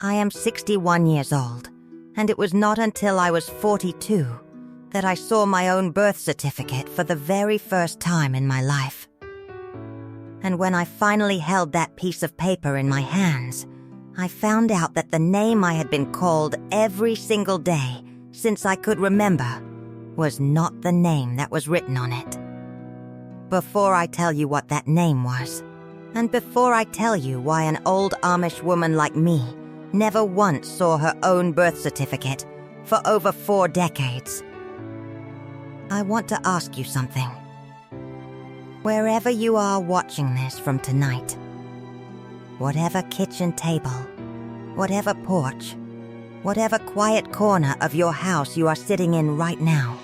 I am 61 years old, and it was not until I was 42 that I saw my own birth certificate for the very first time in my life. And when I finally held that piece of paper in my hands, I found out that the name I had been called every single day since I could remember was not the name that was written on it. Before I tell you what that name was, and before I tell you why an old Amish woman like me never once saw her own birth certificate for over 4 decades, I want to ask you something. Wherever you are watching this from tonight, whatever kitchen table, whatever porch, whatever quiet corner of your house you are sitting in right now,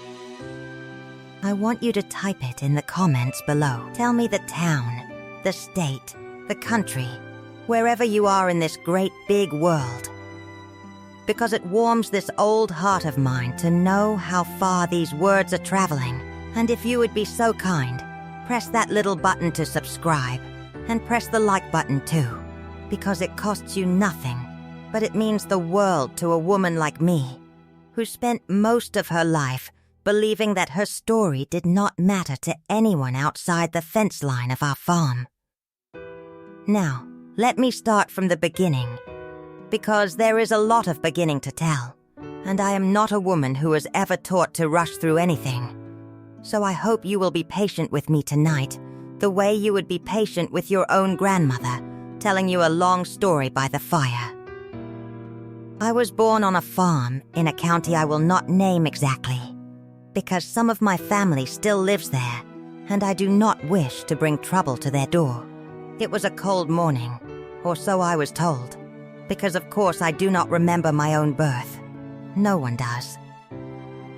I want you to type it in the comments below. Tell me the town, the state, the country, wherever you are in this great big world. Because it warms this old heart of mine to know how far these words are traveling. And if you would be so kind, press that little button to subscribe, and press the like button too, because it costs you nothing, but it means the world to a woman like me, who spent most of her life believing that her story did not matter to anyone outside the fence line of our farm. Now, let me start from the beginning, because there is a lot of beginning to tell, and I am not a woman who was ever taught to rush through anything. So I hope you will be patient with me tonight, the way you would be patient with your own grandmother, telling you a long story by the fire. I was born on a farm in a county I will not name exactly, because some of my family still lives there, and I do not wish to bring trouble to their door. It was a cold morning, or so I was told, because of course I do not remember my own birth. No one does.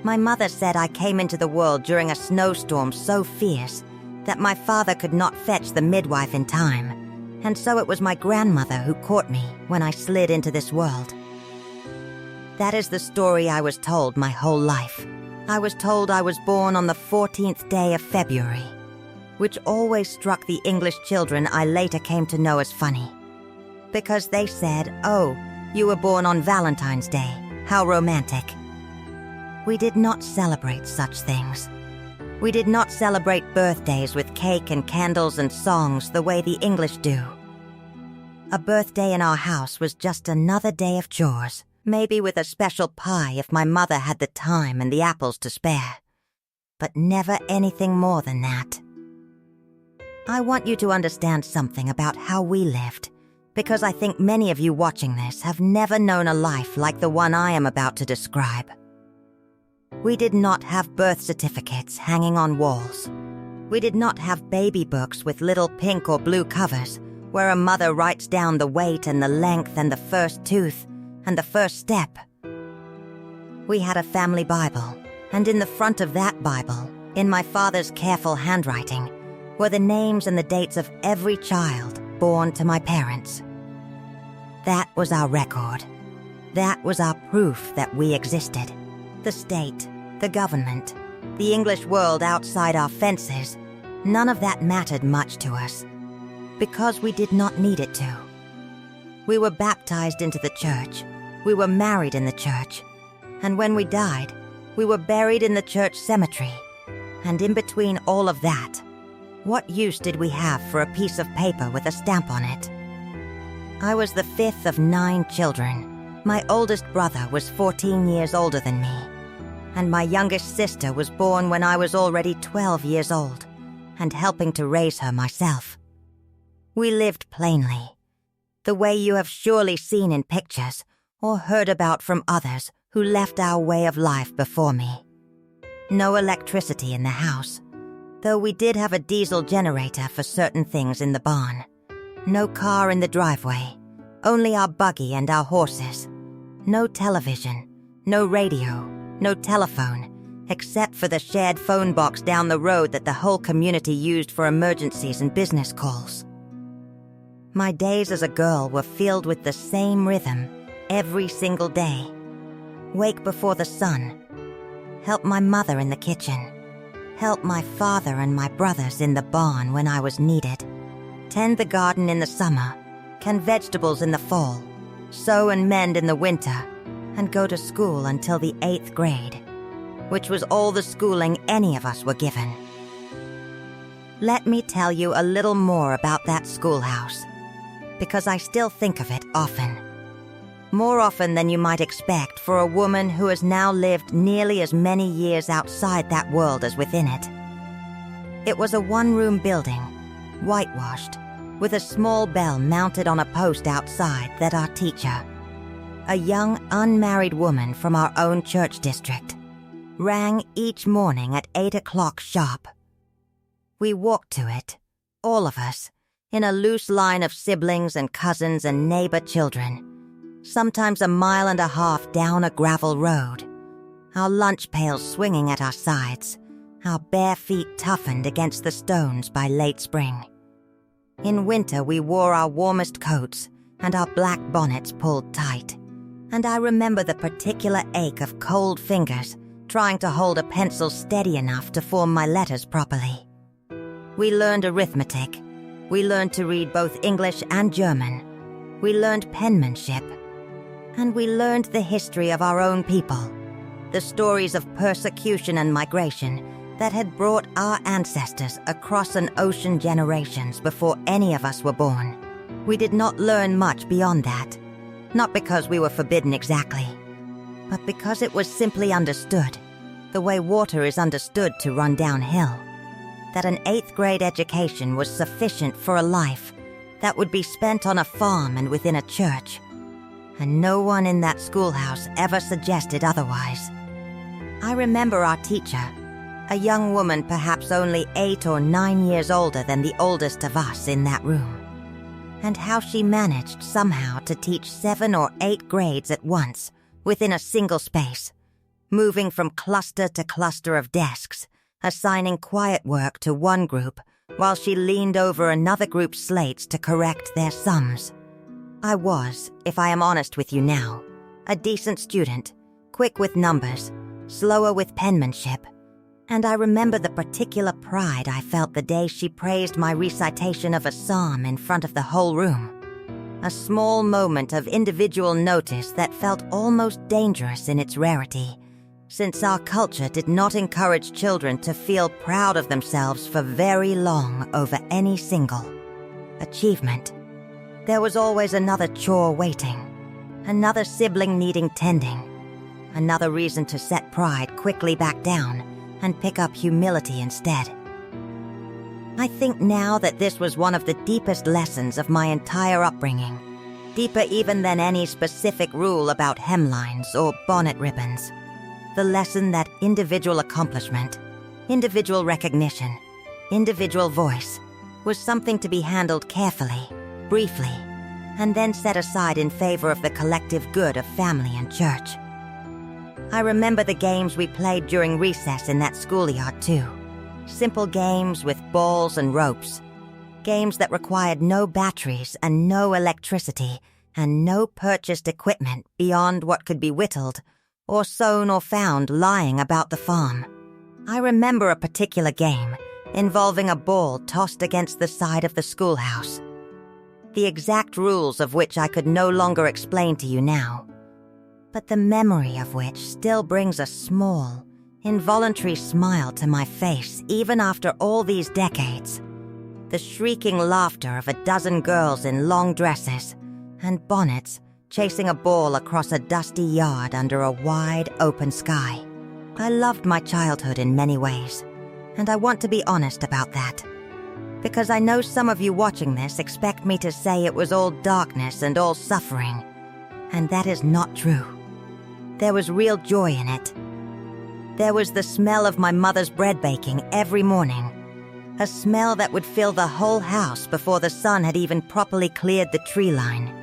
My mother said I came into the world during a snowstorm so fierce that my father could not fetch the midwife in time, and so it was my grandmother who caught me when I slid into this world. That is the story I was told my whole life. I was told I was born on the 14th day of February, which always struck the English children I later came to know as funny, because they said, "Oh, you were born on Valentine's Day. How romantic." We did not celebrate such things. We did not celebrate birthdays with cake and candles and songs the way the English do. A birthday in our house was just another day of chores, maybe with a special pie if my mother had the time and the apples to spare, but never anything more than that. I want you to understand something about how we lived, because I think many of you watching this have never known a life like the one I am about to describe. We did not have birth certificates hanging on walls. We did not have baby books with little pink or blue covers where a mother writes down the weight and the length and the first tooth and the first step. We had a family Bible, and in the front of that Bible, in my father's careful handwriting, were the names and the dates of every child born to my parents. That was our record. That was our proof that we existed. The state, the government, the English world outside our fences, none of that mattered much to us, because we did not need it to. We were baptized into the church, we were married in the church, and when we died, we were buried in the church cemetery. And in between all of that, what use did we have for a piece of paper with a stamp on it? I was the 5th of 9 children. My oldest brother was 14 years older than me, and my youngest sister was born when I was already 12 years old, and helping to raise her myself. We lived plainly, the way you have surely seen in pictures or heard about from others who left our way of life before me. No electricity in the house, though we did have a diesel generator for certain things in the barn. No car in the driveway, only our buggy and our horses. No television, no radio, no telephone, except for the shared phone box down the road that the whole community used for emergencies and business calls. My days as a girl were filled with the same rhythm every single day. Wake before the sun, help my mother in the kitchen, help my father and my brothers in the barn when I was needed, tend the garden in the summer, can vegetables in the fall, sew and mend in the winter, and go to school until the 8th grade, which was all the schooling any of us were given. Let me tell you a little more about that schoolhouse, because I still think of it often. More often than you might expect for a woman who has now lived nearly as many years outside that world as within it. It was a one-room building, whitewashed, with a small bell mounted on a post outside that our teacher, a young unmarried woman from our own church district, rang each morning at 8 o'clock sharp. We walked to it, all of us, in a loose line of siblings and cousins and neighbor children, sometimes a mile and a half down a gravel road, our lunch pails swinging at our sides, our bare feet toughened against the stones by late spring. In winter, we wore our warmest coats and our black bonnets pulled tight, and I remember the particular ache of cold fingers trying to hold a pencil steady enough to form my letters properly. We learned arithmetic. We learned to read both English and German. We learned penmanship. And we learned the history of our own people, the stories of persecution and migration that had brought our ancestors across an ocean generations before any of us were born. We did not learn much beyond that, not because we were forbidden exactly, but because it was simply understood, the way water is understood to run downhill, that an 8th grade education was sufficient for a life that would be spent on a farm and within a church, and no one in that schoolhouse ever suggested otherwise. I remember our teacher, a young woman perhaps only 8 or 9 years older than the oldest of us in that room, and how she managed somehow to teach 7 or 8 grades at once within a single space, moving from cluster to cluster of desks, assigning quiet work to one group while she leaned over another group's slates to correct their sums. I was, if I am honest with you now, a decent student, quick with numbers, slower with penmanship, and I remember the particular pride I felt the day she praised my recitation of a psalm in front of the whole room. A small moment of individual notice that felt almost dangerous in its rarity, since our culture did not encourage children to feel proud of themselves for very long over any single achievement. There was always another chore waiting, another sibling needing tending, another reason to set pride quickly back down and pick up humility instead. I think now that this was one of the deepest lessons of my entire upbringing, deeper even than any specific rule about hemlines or bonnet ribbons. The lesson that individual accomplishment, individual recognition, individual voice was something to be handled carefully, briefly, and then set aside in favor of the collective good of family and church. I remember the games we played during recess in that schoolyard too. Simple games with balls and ropes. Games that required no batteries and no electricity and no purchased equipment beyond what could be whittled or sewn or found lying about the farm. I remember a particular game involving a ball tossed against the side of the schoolhouse, the exact rules of which I could no longer explain to you now, but the memory of which still brings a small, involuntary smile to my face even after all these decades. The shrieking laughter of a dozen girls in long dresses and bonnets chasing a ball across a dusty yard under a wide open sky. I loved my childhood in many ways, and I want to be honest about that, because I know some of you watching this expect me to say it was all darkness and all suffering, and that is not true. There was real joy in it. There was the smell of my mother's bread baking every morning, a smell that would fill the whole house before the sun had even properly cleared the tree line,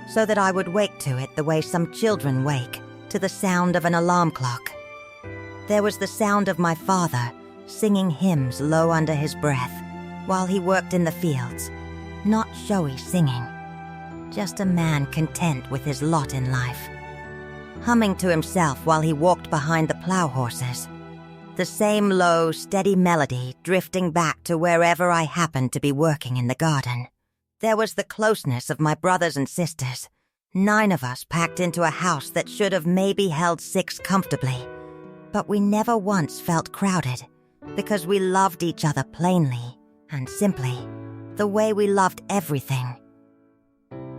so that I would wake to it the way some children wake to the sound of an alarm clock. There was the sound of my father singing hymns low under his breath while he worked in the fields, not showy singing, just a man content with his lot in life, humming to himself while he walked behind the plow horses, the same low, steady melody drifting back to wherever I happened to be working in the garden. There was the closeness of my brothers and sisters, 9 of us packed into a house that should have maybe held 6 comfortably, but we never once felt crowded because we loved each other plainly and simply, the way we loved everything.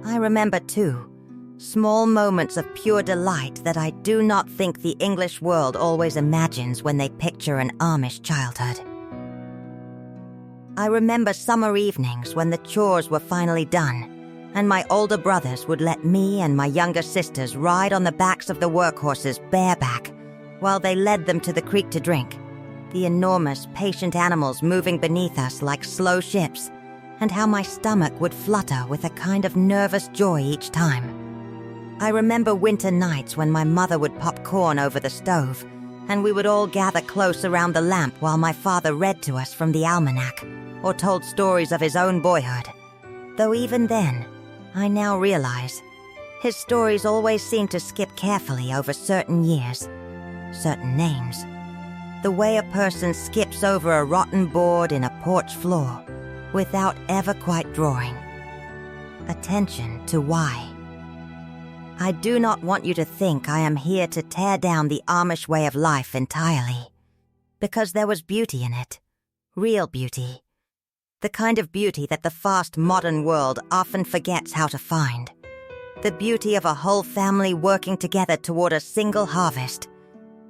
I remember, too, small moments of pure delight that I do not think the English world always imagines when they picture an Amish childhood. I remember summer evenings when the chores were finally done, and my older brothers would let me and my younger sisters ride on the backs of the workhorses bareback while they led them to the creek to drink, the enormous, patient animals moving beneath us like slow ships, and how my stomach would flutter with a kind of nervous joy each time. I remember winter nights when my mother would pop corn over the stove, and we would all gather close around the lamp while my father read to us from the almanac or told stories of his own boyhood. Though even then, I now realize, his stories always seemed to skip carefully over certain years, certain names. The way a person skips over a rotten board in a porch floor without ever quite drawing attention to why. I do not want you to think I am here to tear down the Amish way of life entirely, because there was beauty in it, real beauty, the kind of beauty that the fast modern world often forgets how to find, the beauty of a whole family working together toward a single harvest,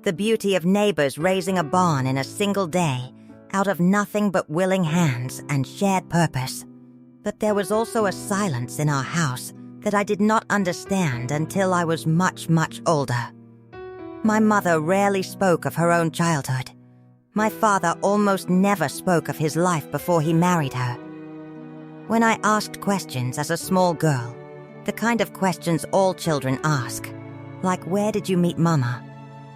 the beauty of neighbors raising a barn in a single day out of nothing but willing hands and shared purpose. But there was also a silence in our house that I did not understand until I was much, much older. My mother rarely spoke of her own childhood. My father almost never spoke of his life before he married her. When I asked questions as a small girl, the kind of questions all children ask, like where did you meet Mama?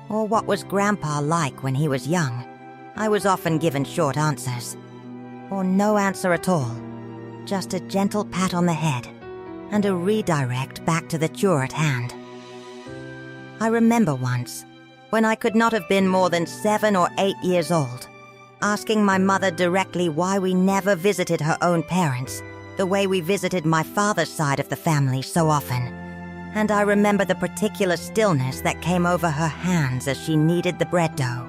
Or what was Grandpa like when he was young? I was often given short answers. Or no answer at all, just a gentle pat on the head and a redirect back to the chore at hand. I remember once, when I could not have been more than 7 or 8 years old, asking my mother directly why we never visited her own parents the way we visited my father's side of the family so often. And I remember the particular stillness that came over her hands as she kneaded the bread dough.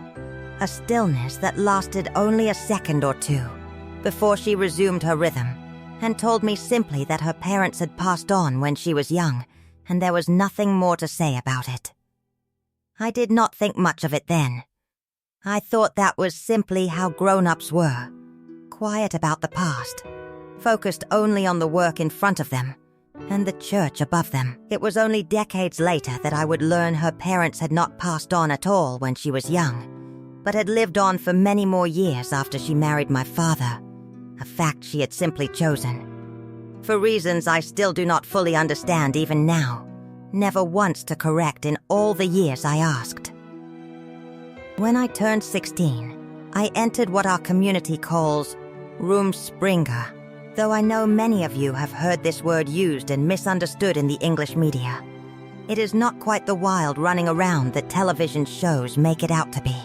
A stillness that lasted only a second or two before she resumed her rhythm and told me simply that her parents had passed on when she was young, and there was nothing more to say about it. I did not think much of it then. I thought that was simply how grown-ups were, quiet about the past, focused only on the work in front of them, and the church above them. It was only decades later that I would learn her parents had not passed on at all when she was young, but had lived on for many more years after she married my father, a fact she had simply chosen. For reasons I still do not fully understand even now, never once to correct in all the years I asked. When I turned 16, I entered what our community calls Rumspringa, though I know many of you have heard this word used and misunderstood in the English media. It is not quite the wild running around that television shows make it out to be.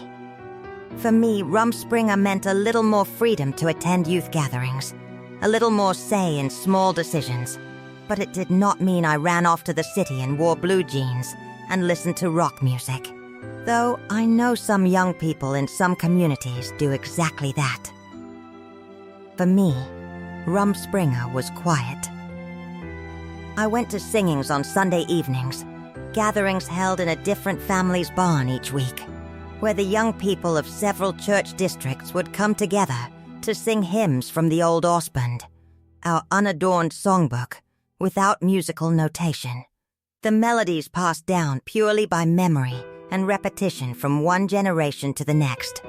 For me, Rumspringa meant a little more freedom to attend youth gatherings, a little more say in small decisions, but it did not mean I ran off to the city and wore blue jeans and listened to rock music, though I know some young people in some communities do exactly that. For me, Rumspringa was quiet. I went to singings on Sunday evenings, gatherings held in a different family's barn each week, where the young people of several church districts would come together to sing hymns from the Old Orspund, our unadorned songbook, without musical notation. The melodies passed down purely by memory and repetition from one generation to the next.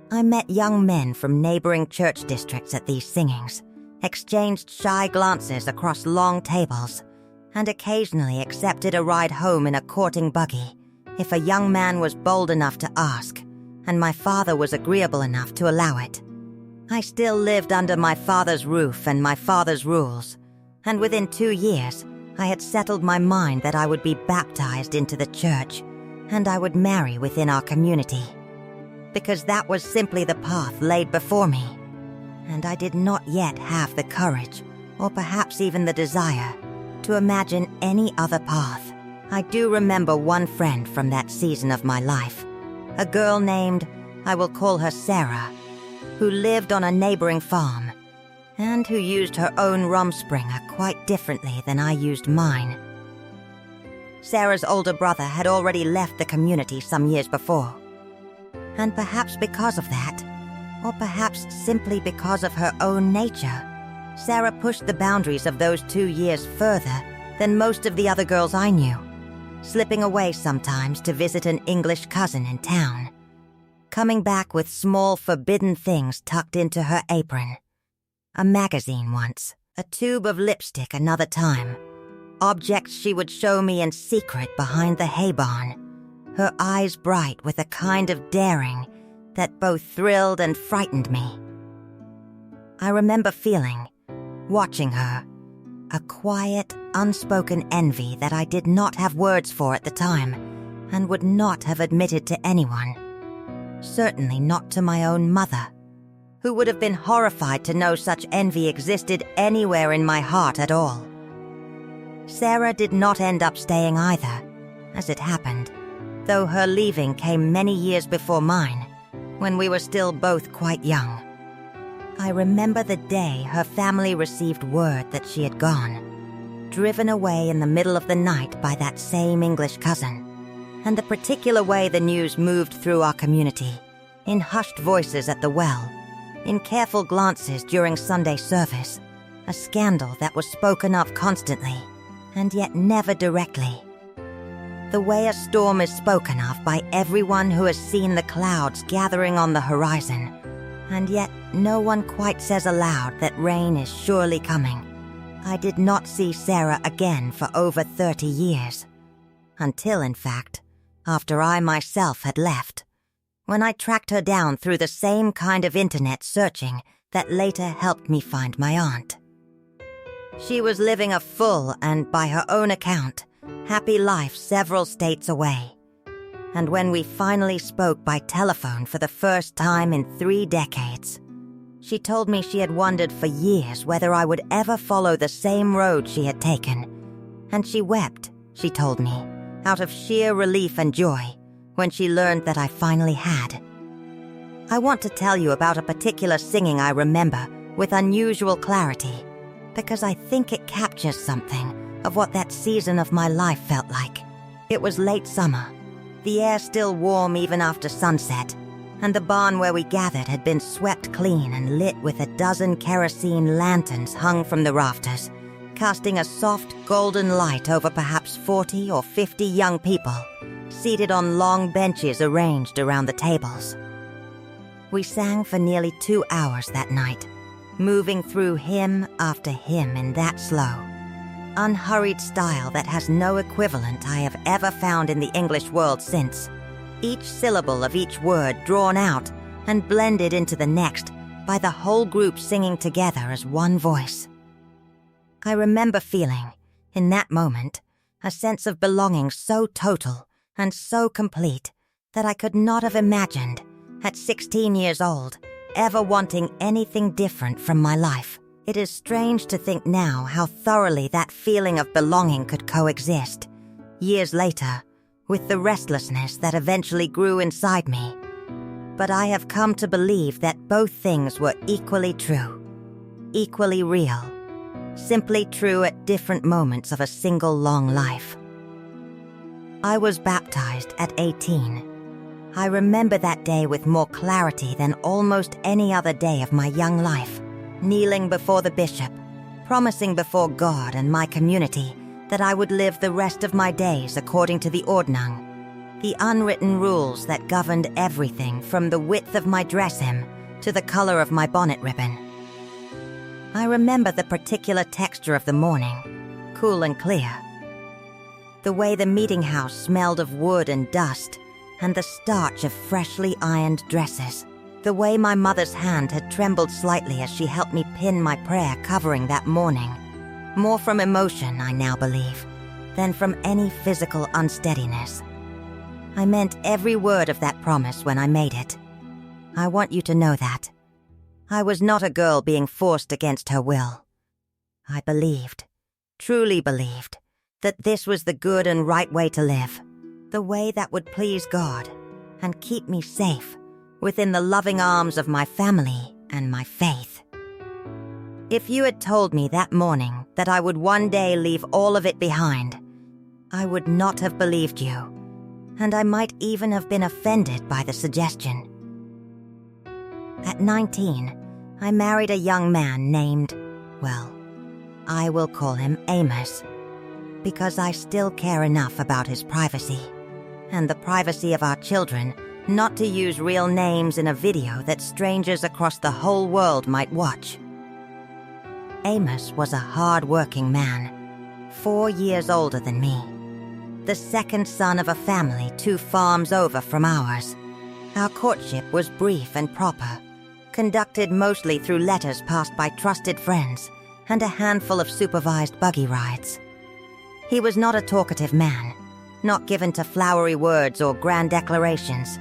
I met young men from neighboring church districts at these singings, exchanged shy glances across long tables, and occasionally accepted a ride home in a courting buggy if a young man was bold enough to ask, and my father was agreeable enough to allow it. I still lived under my father's roof and my father's rules, and within 2 years, I had settled my mind that I would be baptized into the church, and I would marry within our community, because that was simply the path laid before me, and I did not yet have the courage, or perhaps even the desire, to imagine any other path. I do remember one friend from that season of my life, a girl named, I will call her Sarah, who lived on a neighboring farm, and who used her own Rumspringer quite differently than I used mine. Sarah's older brother had already left the community some years before, and perhaps because of that, or perhaps simply because of her own nature, Sarah pushed the boundaries of those 2 years further than most of the other girls I knew, slipping away sometimes to visit an English cousin in town, coming back with small forbidden things tucked into her apron. A magazine once, a tube of lipstick another time, objects she would show me in secret behind the hay barn, her eyes bright with a kind of daring that both thrilled and frightened me. I remember feeling, watching her, a quiet, unspoken envy that I did not have words for at the time and would not have admitted to anyone. Certainly not to my own mother, who would have been horrified to know such envy existed anywhere in my heart at all. Sarah did not end up staying either, as it happened, though her leaving came many years before mine, when we were still both quite young. I remember the day her family received word that she had gone, driven away in the middle of the night by that same English cousin, and the particular way the news moved through our community, in hushed voices at the well, in careful glances during Sunday service, a scandal that was spoken of constantly, and yet never directly. The way a storm is spoken of by everyone who has seen the clouds gathering on the horizon, and yet no one quite says aloud that rain is surely coming. I did not see Sarah again for over 30 years. Until, in fact, after I myself had left, when I tracked her down through the same kind of internet searching that later helped me find my aunt. She was living a full and, by her own account, happy life several states away. And when we finally spoke by telephone for the first time in 3 decades, she told me she had wondered for years whether I would ever follow the same road she had taken. And she wept, she told me, out of sheer relief and joy when she learned that I finally had. I want to tell you about a particular singing I remember with unusual clarity, because I think it captures something of what that season of my life felt like. It was late summer, the air still warm even after sunset, and the barn where we gathered had been swept clean and lit with a dozen kerosene lanterns hung from the rafters, casting a soft golden light over perhaps 40 or 50 young people, seated on long benches arranged around the tables. We sang for nearly 2 hours that night, moving through hymn after hymn in that slow, unhurried style that has no equivalent I have ever found in the English world since, each syllable of each word drawn out and blended into the next by the whole group singing together as one voice. I remember feeling, in that moment, a sense of belonging so total and so complete that I could not have imagined, at 16 years old, ever wanting anything different from my life. It is strange to think now how thoroughly that feeling of belonging could coexist, years later, with the restlessness that eventually grew inside me. But I have come to believe that both things were equally true, equally real, simply true at different moments of a single long life. I was baptized at 18. I remember that day with more clarity than almost any other day of my young life, kneeling before the bishop, promising before God and my community that I would live the rest of my days according to the Ordnung, the unwritten rules that governed everything from the width of my dress hem to the color of my bonnet ribbon. I remember the particular texture of the morning, cool and clear, the way the meeting house smelled of wood and dust, and the starch of freshly ironed dresses, the way my mother's hand had trembled slightly as she helped me pin my prayer covering that morning, more from emotion, I now believe, than from any physical unsteadiness. I meant every word of that promise when I made it. I want you to know that. I was not a girl being forced against her will. I believed, truly believed that this was the good and right way to live, the way that would please God and keep me safe within the loving arms of my family and my faith. If you had told me that morning that I would one day leave all of it behind, I would not have believed you, and I might even have been offended by the suggestion. At 19, I married a young man named, well, I will call him Amish, because I still care enough about his privacy and the privacy of our children not to use real names in a video that strangers across the whole world might watch. Amish was a hard-working man, 4 years older than me, the second son of a family 2 farms over from ours. Our courtship was brief and proper, conducted mostly through letters passed by trusted friends and a handful of supervised buggy rides. He was not a talkative man, not given to flowery words or grand declarations,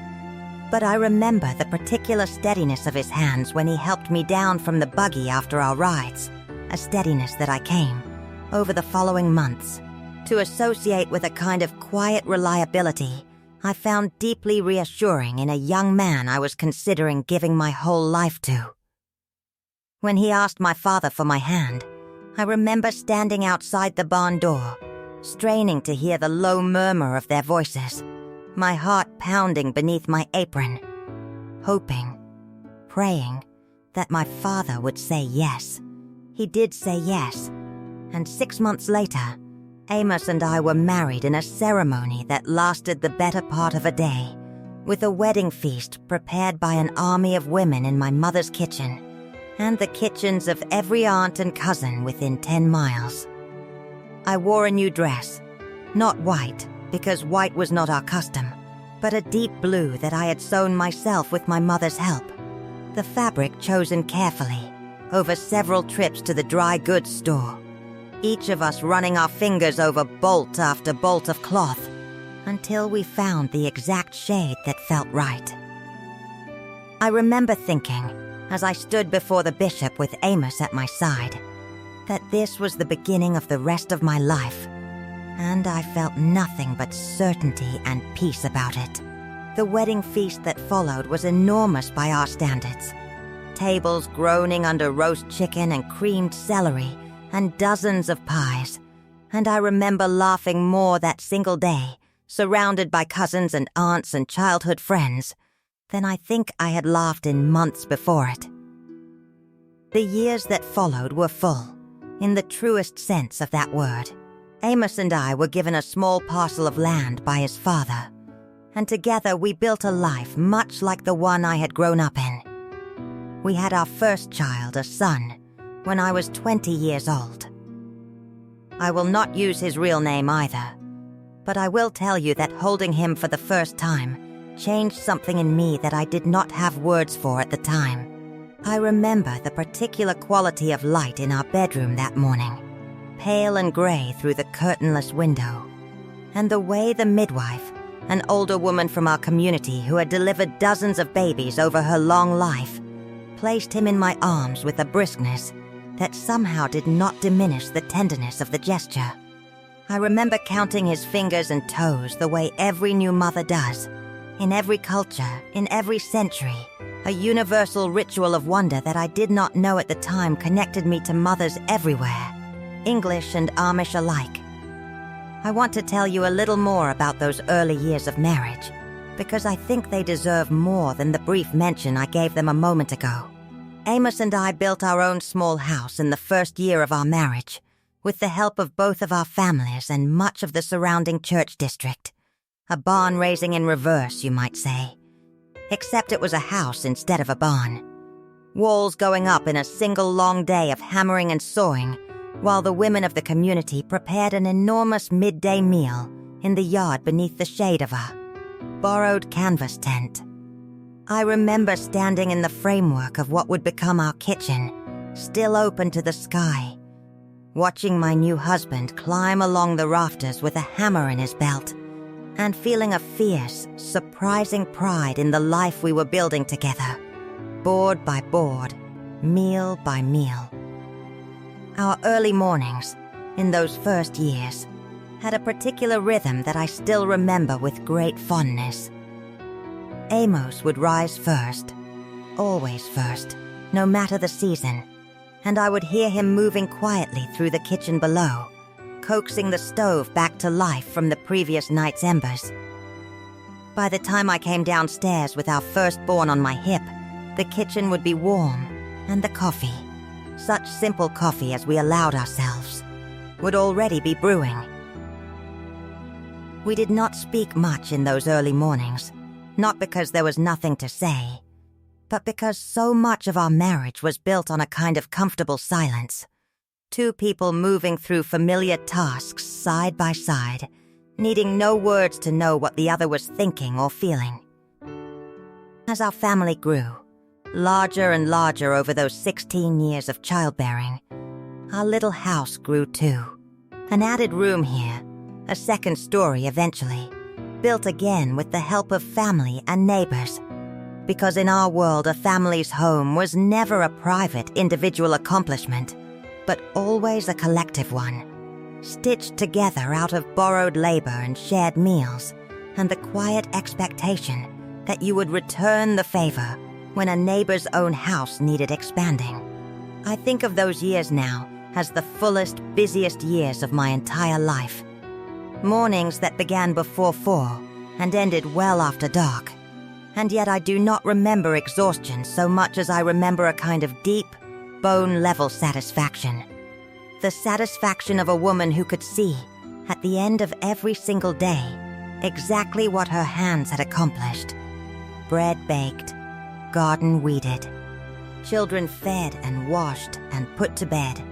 but I remember the particular steadiness of his hands when he helped me down from the buggy after our rides, a steadiness that I came, over the following months, to associate with a kind of quiet reliability I found deeply reassuring in a young man I was considering giving my whole life to. When he asked my father for my hand, I remember standing outside the barn door, straining to hear the low murmur of their voices, my heart pounding beneath my apron, hoping, praying that my father would say yes. He did say yes, and 6 months later, Amos and I were married in a ceremony that lasted the better part of a day, with a wedding feast prepared by an army of women in my mother's kitchen, and the kitchens of every aunt and cousin within 10 miles. I wore a new dress, not white, because white was not our custom, but a deep blue that I had sewn myself with my mother's help, the fabric chosen carefully, over several trips to the dry goods store, each of us running our fingers over bolt after bolt of cloth, until we found the exact shade that felt right. I remember thinking, as I stood before the bishop with Amos at my side, that this was the beginning of the rest of my life, and I felt nothing but certainty and peace about it. The wedding feast that followed was enormous by our standards. Tables groaning under roast chicken and creamed celery, and dozens of pies, and I remember laughing more that single day, surrounded by cousins and aunts and childhood friends, than I think I had laughed in months before it. The years that followed were full, in the truest sense of that word. Amos and I were given a small parcel of land by his father, and together we built a life much like the one I had grown up in. We had our first child, a son, when I was 20 years old. I will not use his real name either, but I will tell you that holding him for the first time changed something in me that I did not have words for at the time. I remember the particular quality of light in our bedroom that morning, pale and gray through the curtainless window, and the way the midwife, an older woman from our community who had delivered dozens of babies over her long life, placed him in my arms with a briskness that somehow did not diminish the tenderness of the gesture. I remember counting his fingers and toes the way every new mother does, in every culture, in every century, a universal ritual of wonder that I did not know at the time connected me to mothers everywhere, English and Amish alike. I want to tell you a little more about those early years of marriage, because I think they deserve more than the brief mention I gave them a moment ago. Amos and I built our own small house in the first year of our marriage, with the help of both of our families and much of the surrounding church district. A barn raising in reverse, you might say. Except it was a house instead of a barn. Walls going up in a single long day of hammering and sawing, while the women of the community prepared an enormous midday meal in the yard beneath the shade of a borrowed canvas tent. I remember standing in the framework of what would become our kitchen, still open to the sky, watching my new husband climb along the rafters with a hammer in his belt, and feeling a fierce, surprising pride in the life we were building together, board by board, meal by meal. Our early mornings, in those first years, had a particular rhythm that I still remember with great fondness. Amos would rise first, always first, no matter the season, and I would hear him moving quietly through the kitchen below, coaxing the stove back to life from the previous night's embers. By the time I came downstairs with our firstborn on my hip, the kitchen would be warm, and the coffee, such simple coffee as we allowed ourselves, would already be brewing. We did not speak much in those early mornings, not because there was nothing to say, but because so much of our marriage was built on a kind of comfortable silence. Two people moving through familiar tasks side by side, needing no words to know what the other was thinking or feeling. As our family grew, larger and larger over those 16 years of childbearing, our little house grew too. An added room here, a second story eventually, built again with the help of family and neighbors, because in our world a family's home was never a private individual accomplishment, but always a collective one, stitched together out of borrowed labor and shared meals, and the quiet expectation that you would return the favor when a neighbor's own house needed expanding. I think of those years now as the fullest, busiest years of my entire life. Mornings that began before 4 and ended well after dark. And yet I do not remember exhaustion so much as I remember a kind of deep, bone-level satisfaction. The satisfaction of a woman who could see, at the end of every single day, exactly what her hands had accomplished. Bread baked, garden weeded, children fed and washed and put to bed.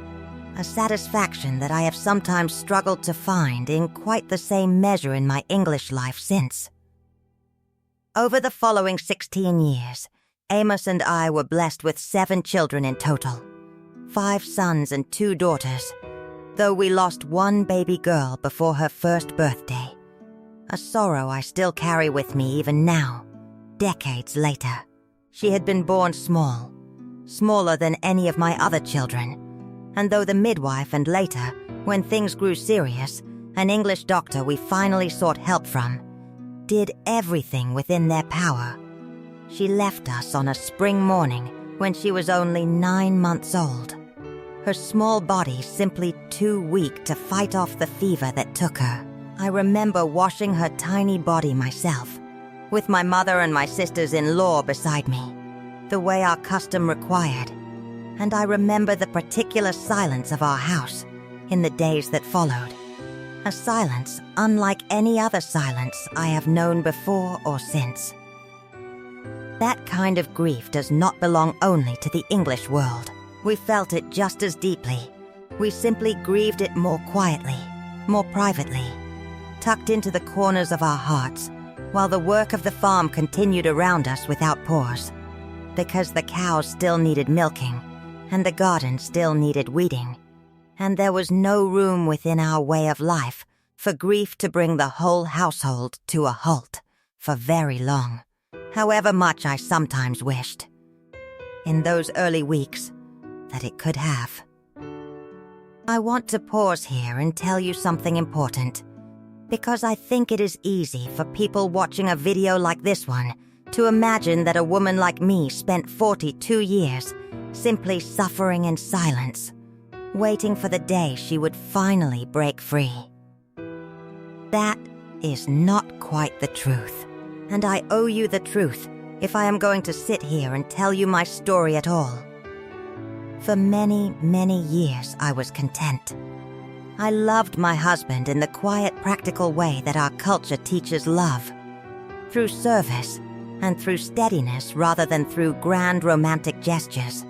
A satisfaction that I have sometimes struggled to find in quite the same measure in my English life since. Over the following 16 years, Amos and I were blessed with 7 children in total, 5 sons and 2 daughters, though we lost one baby girl before her first birthday, a sorrow I still carry with me even now, decades later. She had been born small, smaller than any of my other children, and though the midwife and later, when things grew serious, an English doctor we finally sought help from, did everything within their power, she left us on a spring morning when she was only 9 months old, her small body simply too weak to fight off the fever that took her. I remember washing her tiny body myself, with my mother and my sisters-in-law beside me, the way our custom required, and I remember the particular silence of our house in the days that followed, a silence unlike any other silence I have known before or since. That kind of grief does not belong only to the English world. We felt it just as deeply. We simply grieved it more quietly, more privately, tucked into the corners of our hearts, while the work of the farm continued around us without pause, because the cows still needed milking, and the garden still needed weeding, and there was no room within our way of life for grief to bring the whole household to a halt for very long, however much I sometimes wished, in those early weeks, that it could have. I want to pause here and tell you something important, because I think it is easy for people watching a video like this one to imagine that a woman like me spent 42 years simply suffering in silence, waiting for the day she would finally break free. That is not quite the truth, and I owe you the truth if I am going to sit here and tell you my story at all. For many, many years I was content. I loved my husband in the quiet, practical way that our culture teaches love, through service and through steadiness rather than through grand romantic gestures.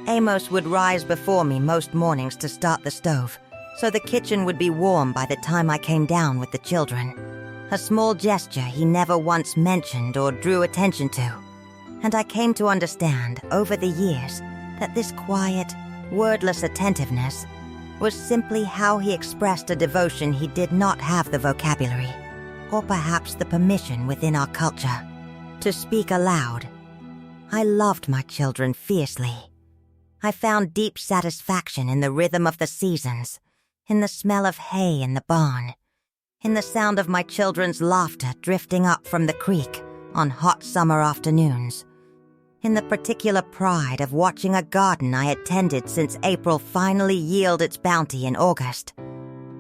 Amos would rise before me most mornings to start the stove, so the kitchen would be warm by the time I came down with the children. A small gesture he never once mentioned or drew attention to. And I came to understand over the years that this quiet, wordless attentiveness was simply how he expressed a devotion he did not have the vocabulary, or perhaps the permission within our culture, to speak aloud. I loved my children fiercely. I found deep satisfaction in the rhythm of the seasons, in the smell of hay in the barn, in the sound of my children's laughter drifting up from the creek on hot summer afternoons, in the particular pride of watching a garden I had tended since April finally yield its bounty in August.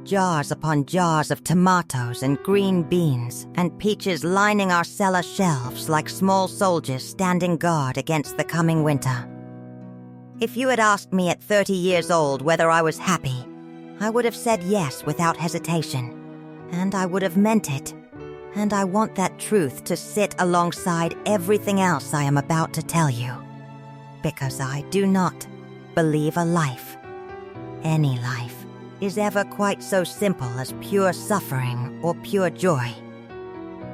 Jars upon jars of tomatoes and green beans and peaches lining our cellar shelves like small soldiers standing guard against the coming winter. If you had asked me at 30 years old whether I was happy, I would have said yes without hesitation, and I would have meant it. And I want that truth to sit alongside everything else I am about to tell you, because I do not believe a life, any life, is ever quite so simple as pure suffering or pure joy.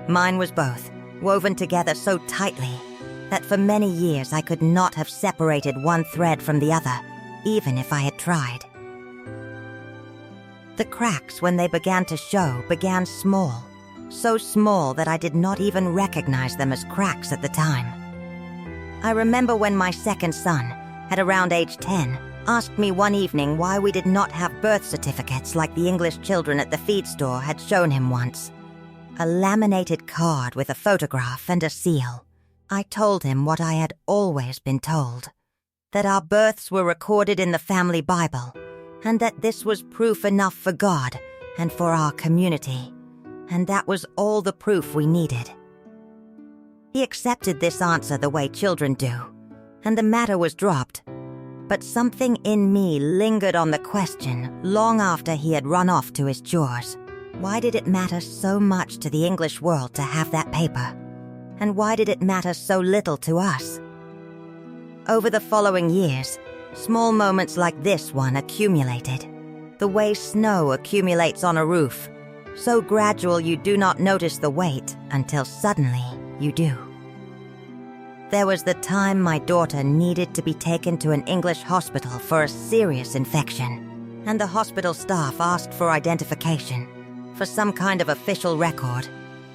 Mine was both, woven together so tightly that for many years I could not have separated one thread from the other, even if I had tried. The cracks, when they began to show, began small, so small that I did not even recognize them as cracks at the time. I remember when my second son, at around age 10, asked me one evening why we did not have birth certificates like the English children at the feed store had shown him once. A laminated card with a photograph and a seal. I told him what I had always been told, that our births were recorded in the family Bible, and that this was proof enough for God and for our community, and that was all the proof we needed. He accepted this answer the way children do, and the matter was dropped. But something in me lingered on the question long after he had run off to his chores. Why did it matter so much to the English world to have that paper? And why did it matter so little to us? Over the following years, small moments like this one accumulated, the way snow accumulates on a roof, so gradual you do not notice the weight until suddenly you do. There was the time my daughter needed to be taken to an English hospital for a serious infection, and the hospital staff asked for identification, for some kind of official record,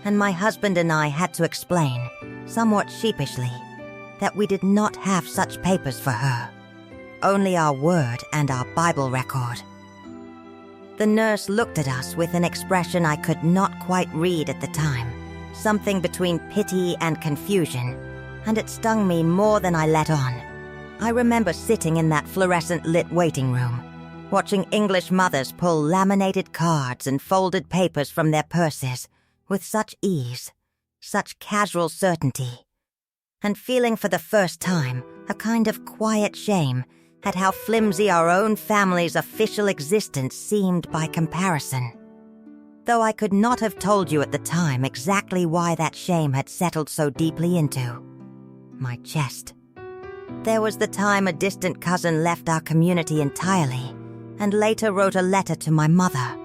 and my husband and I had to explain, somewhat sheepishly, that we did not have such papers for her, only our word and our Bible record. The nurse looked at us with an expression I could not quite read at the time, something between pity and confusion, and it stung me more than I let on. I remember sitting in that fluorescent-lit waiting room, watching English mothers pull laminated cards and folded papers from their purses with such ease, such casual certainty, and feeling for the first time a kind of quiet shame at how flimsy our own family's official existence seemed by comparison. Though I could not have told you at the time exactly why that shame had settled so deeply into my chest. There was the time a distant cousin left our community entirely and later wrote a letter to my mother.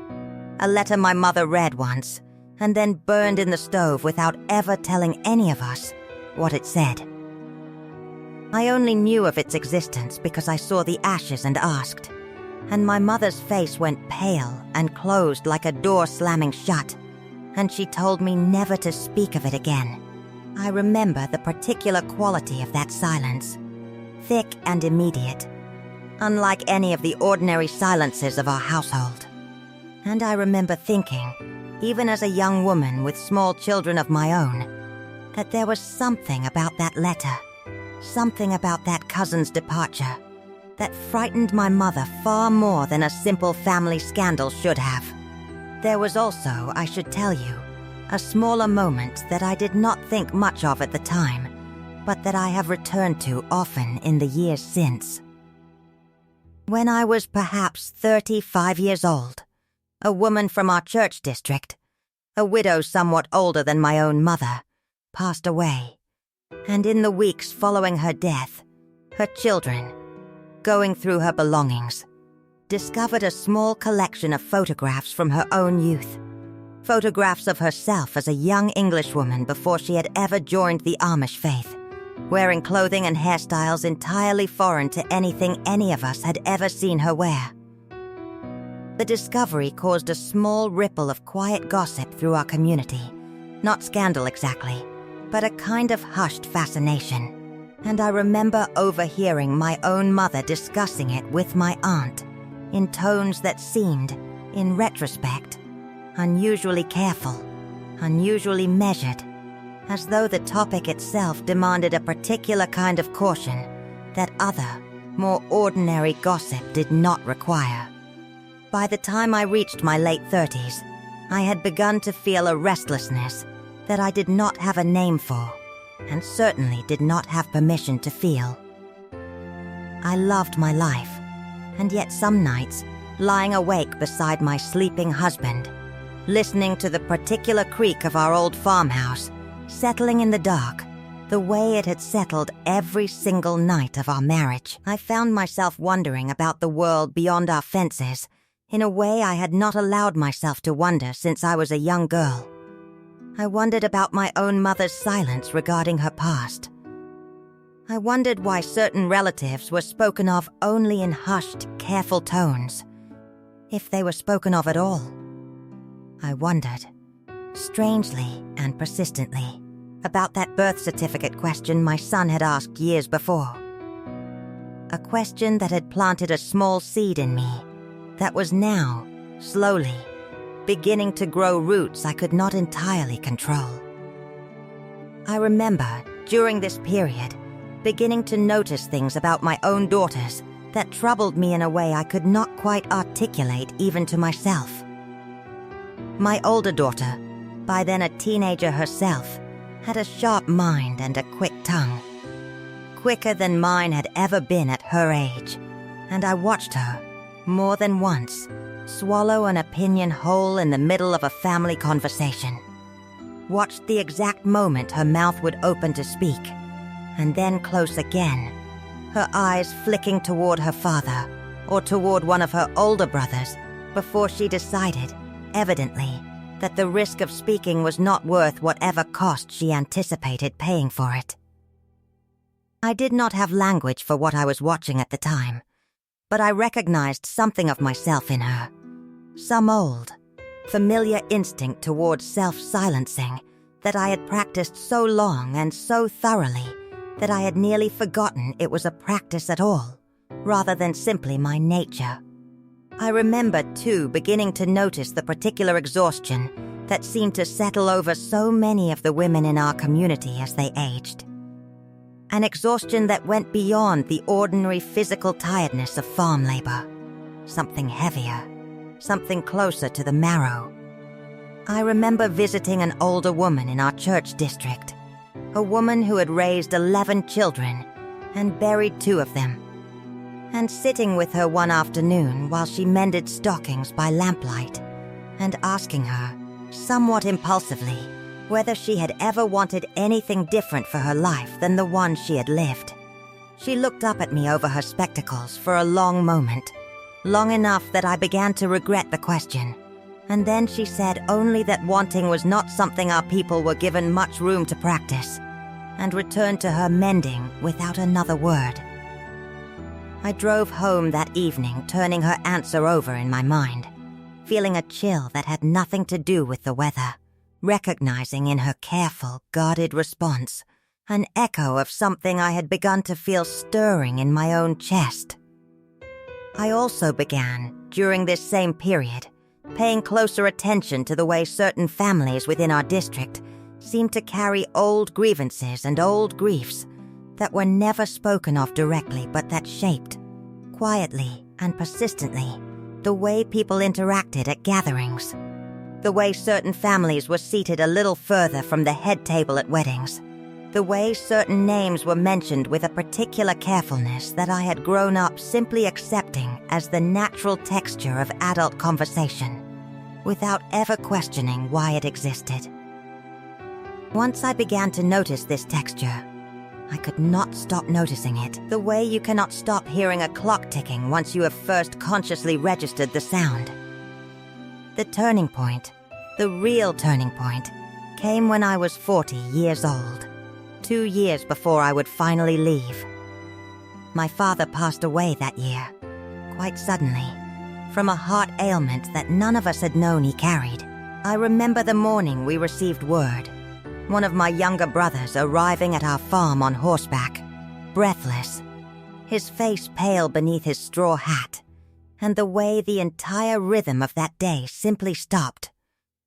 A letter my mother read once and then burned in the stove without ever telling any of us what it said. I only knew of its existence because I saw the ashes and asked, and my mother's face went pale and closed like a door slamming shut, and she told me never to speak of it again. I remember the particular quality of that silence, thick and immediate, unlike any of the ordinary silences of our household. And I remember thinking, even as a young woman with small children of my own, that there was something about that letter, something about that cousin's departure, that frightened my mother far more than a simple family scandal should have. There was also, I should tell you, a smaller moment that I did not think much of at the time, but that I have returned to often in the years since. When I was perhaps 35 years old, a woman from our church district, a widow somewhat older than my own mother, passed away, and in the weeks following her death, her children, going through her belongings, discovered a small collection of photographs from her own youth. Photographs of herself as a young Englishwoman before she had ever joined the Amish faith, wearing clothing and hairstyles entirely foreign to anything any of us had ever seen her wear. The discovery caused a small ripple of quiet gossip through our community, not scandal exactly, but a kind of hushed fascination, and I remember overhearing my own mother discussing it with my aunt, in tones that seemed, in retrospect, unusually careful, unusually measured, as though the topic itself demanded a particular kind of caution that other, more ordinary gossip did not require. By the time I reached my late 30s, I had begun to feel a restlessness that I did not have a name for, and certainly did not have permission to feel. I loved my life, and yet some nights, lying awake beside my sleeping husband, listening to the particular creak of our old farmhouse, settling in the dark, the way it had settled every single night of our marriage, I found myself wondering about the world beyond our fences in a way I had not allowed myself to wonder since I was a young girl. I wondered about my own mother's silence regarding her past. I wondered why certain relatives were spoken of only in hushed, careful tones, if they were spoken of at all. I wondered, strangely and persistently, about that birth certificate question my son had asked years before. A question that had planted a small seed in me that was now, slowly, beginning to grow roots I could not entirely control. I remember, during this period, beginning to notice things about my own daughters that troubled me in a way I could not quite articulate even to myself. My older daughter, by then a teenager herself, had a sharp mind and a quick tongue, quicker than mine had ever been at her age, and I watched her, more than once, swallow an opinion whole in the middle of a family conversation. Watched the exact moment her mouth would open to speak, and then close again, her eyes flicking toward her father or toward one of her older brothers before she decided, evidently, that the risk of speaking was not worth whatever cost she anticipated paying for it. I did not have language for what I was watching at the time, but I recognized something of myself in her. Some old, familiar instinct towards self-silencing that I had practiced so long and so thoroughly that I had nearly forgotten it was a practice at all, rather than simply my nature. I remember, too, beginning to notice the particular exhaustion that seemed to settle over so many of the women in our community as they aged. An exhaustion that went beyond the ordinary physical tiredness of farm labor. Something heavier, something closer to the marrow. I remember visiting an older woman in our church district, a woman who had raised 11 children and buried 2 of them, and sitting with her one afternoon while she mended stockings by lamplight and asking her, somewhat impulsively, whether she had ever wanted anything different for her life than the one she had lived. She looked up at me over her spectacles for a long moment, long enough that I began to regret the question, and then she said only that wanting was not something our people were given much room to practice, and returned to her mending without another word. I drove home that evening, turning her answer over in my mind, feeling a chill that had nothing to do with the weather, recognizing in her careful, guarded response an echo of something I had begun to feel stirring in my own chest. I also began, during this same period, paying closer attention to the way certain families within our district seemed to carry old grievances and old griefs that were never spoken of directly but that shaped, quietly and persistently, the way people interacted at gatherings, the way certain families were seated a little further from the head table at weddings, the way certain names were mentioned with a particular carefulness that I had grown up simply accepting as the natural texture of adult conversation, without ever questioning why it existed. Once I began to notice this texture, I could not stop noticing it, the way you cannot stop hearing a clock ticking once you have first consciously registered the sound. The turning point, the real turning point, came when I was 40 years old, 2 years before I would finally leave. My father passed away that year, quite suddenly, from a heart ailment that none of us had known he carried. I remember the morning we received word, one of my younger brothers arriving at our farm on horseback, breathless, his face pale beneath his straw hat, and the way the entire rhythm of that day simply stopped.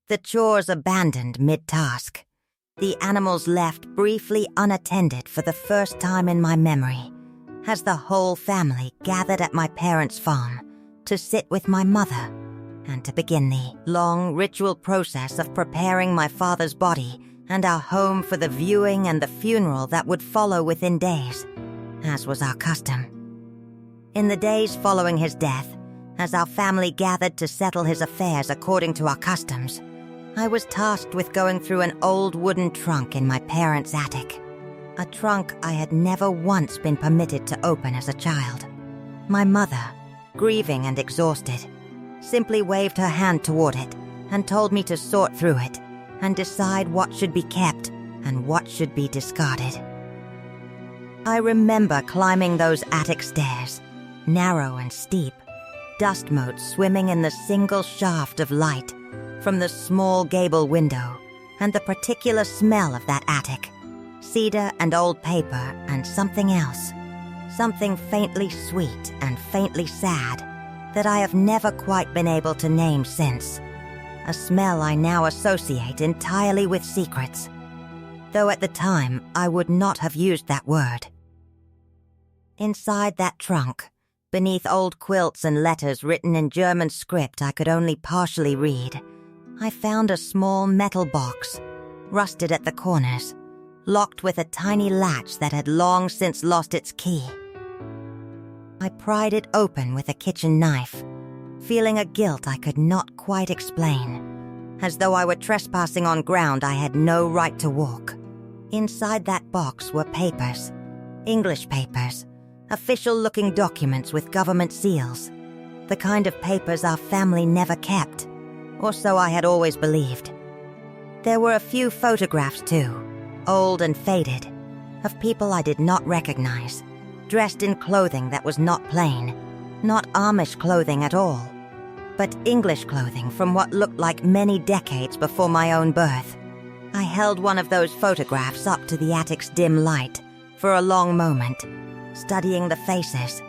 The chores abandoned mid-task. The animals left briefly unattended for the first time in my memory, as the whole family gathered at my parents' farm to sit with my mother and to begin the long ritual process of preparing my father's body and our home for the viewing and the funeral that would follow within days, as was our custom. In the days following his death, as our family gathered to settle his affairs according to our customs, I was tasked with going through an old wooden trunk in my parents' attic, a trunk I had never once been permitted to open as a child. My mother, grieving and exhausted, simply waved her hand toward it and told me to sort through it and decide what should be kept and what should be discarded. I remember climbing those attic stairs, narrow and steep, dust motes swimming in the single shaft of light from the small gable window, and the particular smell of that attic, cedar and old paper and something else, something faintly sweet and faintly sad that I have never quite been able to name since, a smell I now associate entirely with secrets, though at the time I would not have used that word. Inside that trunk, beneath old quilts and letters written in German script I could only partially read, I found a small metal box, rusted at the corners, locked with a tiny latch that had long since lost its key. I pried it open with a kitchen knife, feeling a guilt I could not quite explain, as though I were trespassing on ground I had no right to walk. Inside that box were papers, English papers, official-looking documents with government seals, the kind of papers our family never kept, or so I had always believed. There were a few photographs, too, old and faded, of people I did not recognize, dressed in clothing that was not plain, not Amish clothing at all, but English clothing from what looked like many decades before my own birth. I held one of those photographs up to the attic's dim light for a long moment, studying the faces,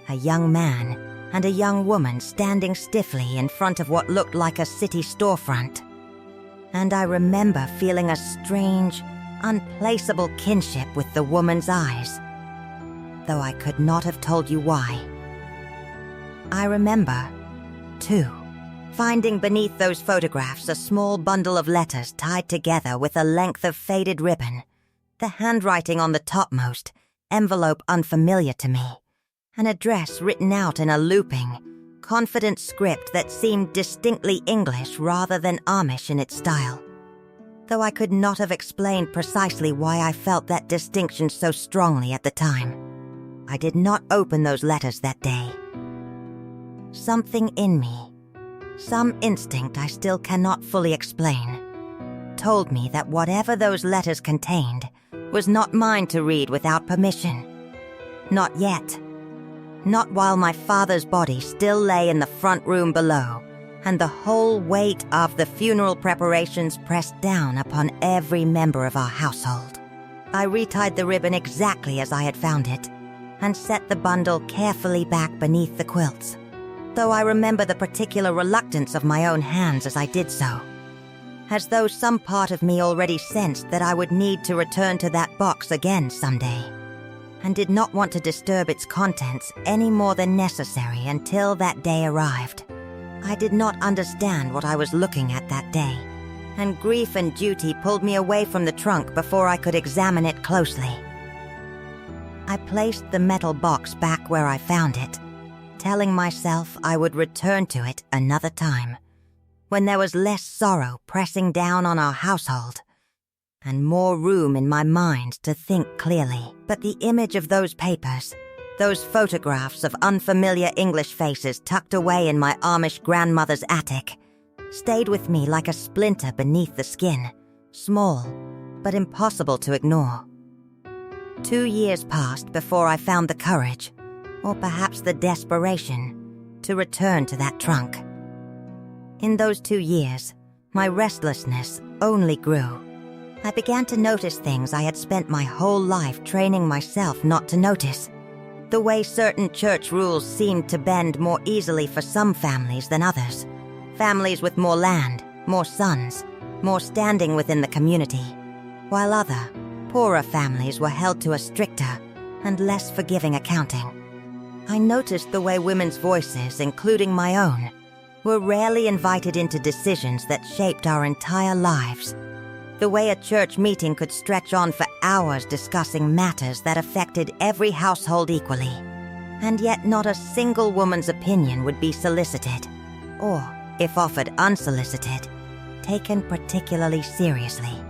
a young man and a young woman standing stiffly in front of what looked like a city storefront. And I remember feeling a strange, unplaceable kinship with the woman's eyes, though I could not have told you why. I remember, too, finding beneath those photographs a small bundle of letters tied together with a length of faded ribbon, the handwriting on the topmost, envelope unfamiliar to me, an address written out in a looping, confident script that seemed distinctly English rather than Amish in its style, though I could not have explained precisely why I felt that distinction so strongly at the time. I did not open those letters that day. Something in me, some instinct I still cannot fully explain, told me that whatever those letters contained was not mine to read without permission. Not yet. Not while my father's body still lay in the front room below, and the whole weight of the funeral preparations pressed down upon every member of our household. I retied the ribbon exactly as I had found it, and set the bundle carefully back beneath the quilts, though I remember the particular reluctance of my own hands as I did so, as though some part of me already sensed that I would need to return to that box again someday, and did not want to disturb its contents any more than necessary until that day arrived. I did not understand what I was looking at that day, and grief and duty pulled me away from the trunk before I could examine it closely. I placed the metal box back where I found it, telling myself I would return to it another time, when there was less sorrow pressing down on our household, and more room in my mind to think clearly. But the image of those papers, those photographs of unfamiliar English faces tucked away in my Amish grandmother's attic, stayed with me like a splinter beneath the skin, small, but impossible to ignore. 2 years passed before I found the courage, or perhaps the desperation, to return to that trunk. In those 2 years, my restlessness only grew. I began to notice things I had spent my whole life training myself not to notice. The way certain church rules seemed to bend more easily for some families than others. Families with more land, more sons, more standing within the community, while other, poorer families were held to a stricter and less forgiving accounting. I noticed the way women's voices, including my own, were rarely invited into decisions that shaped our entire lives. The way a church meeting could stretch on for hours discussing matters that affected every household equally, and yet not a single woman's opinion would be solicited, or, if offered unsolicited, taken particularly seriously.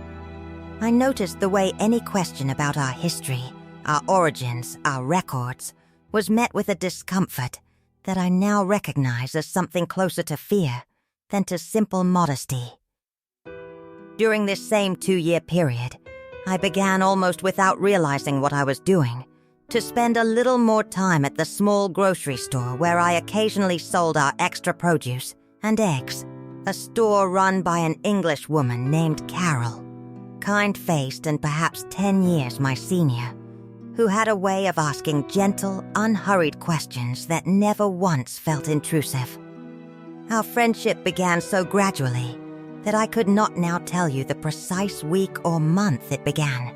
I noticed the way any question about our history, our origins, our records, was met with a discomfort that I now recognize as something closer to fear than to simple modesty. During this same 2-year period, I began almost without realizing what I was doing to spend a little more time at the small grocery store where I occasionally sold our extra produce and eggs, a store run by an English woman named Carol, kind-faced and perhaps 10 years my senior, who had a way of asking gentle, unhurried questions that never once felt intrusive. Our friendship began so gradually that I could not now tell you the precise week or month it began.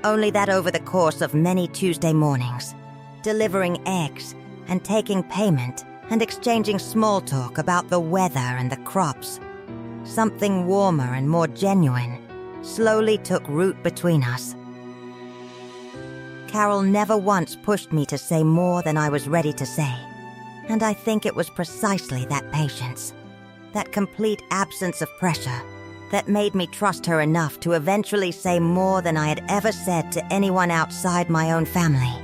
Only that over the course of many Tuesday mornings, delivering eggs and taking payment and exchanging small talk about the weather and the crops, something warmer and more genuine slowly took root between us. Carol never once pushed me to say more than I was ready to say, and I think it was precisely that patience, that complete absence of pressure, that made me trust her enough to eventually say more than I had ever said to anyone outside my own family.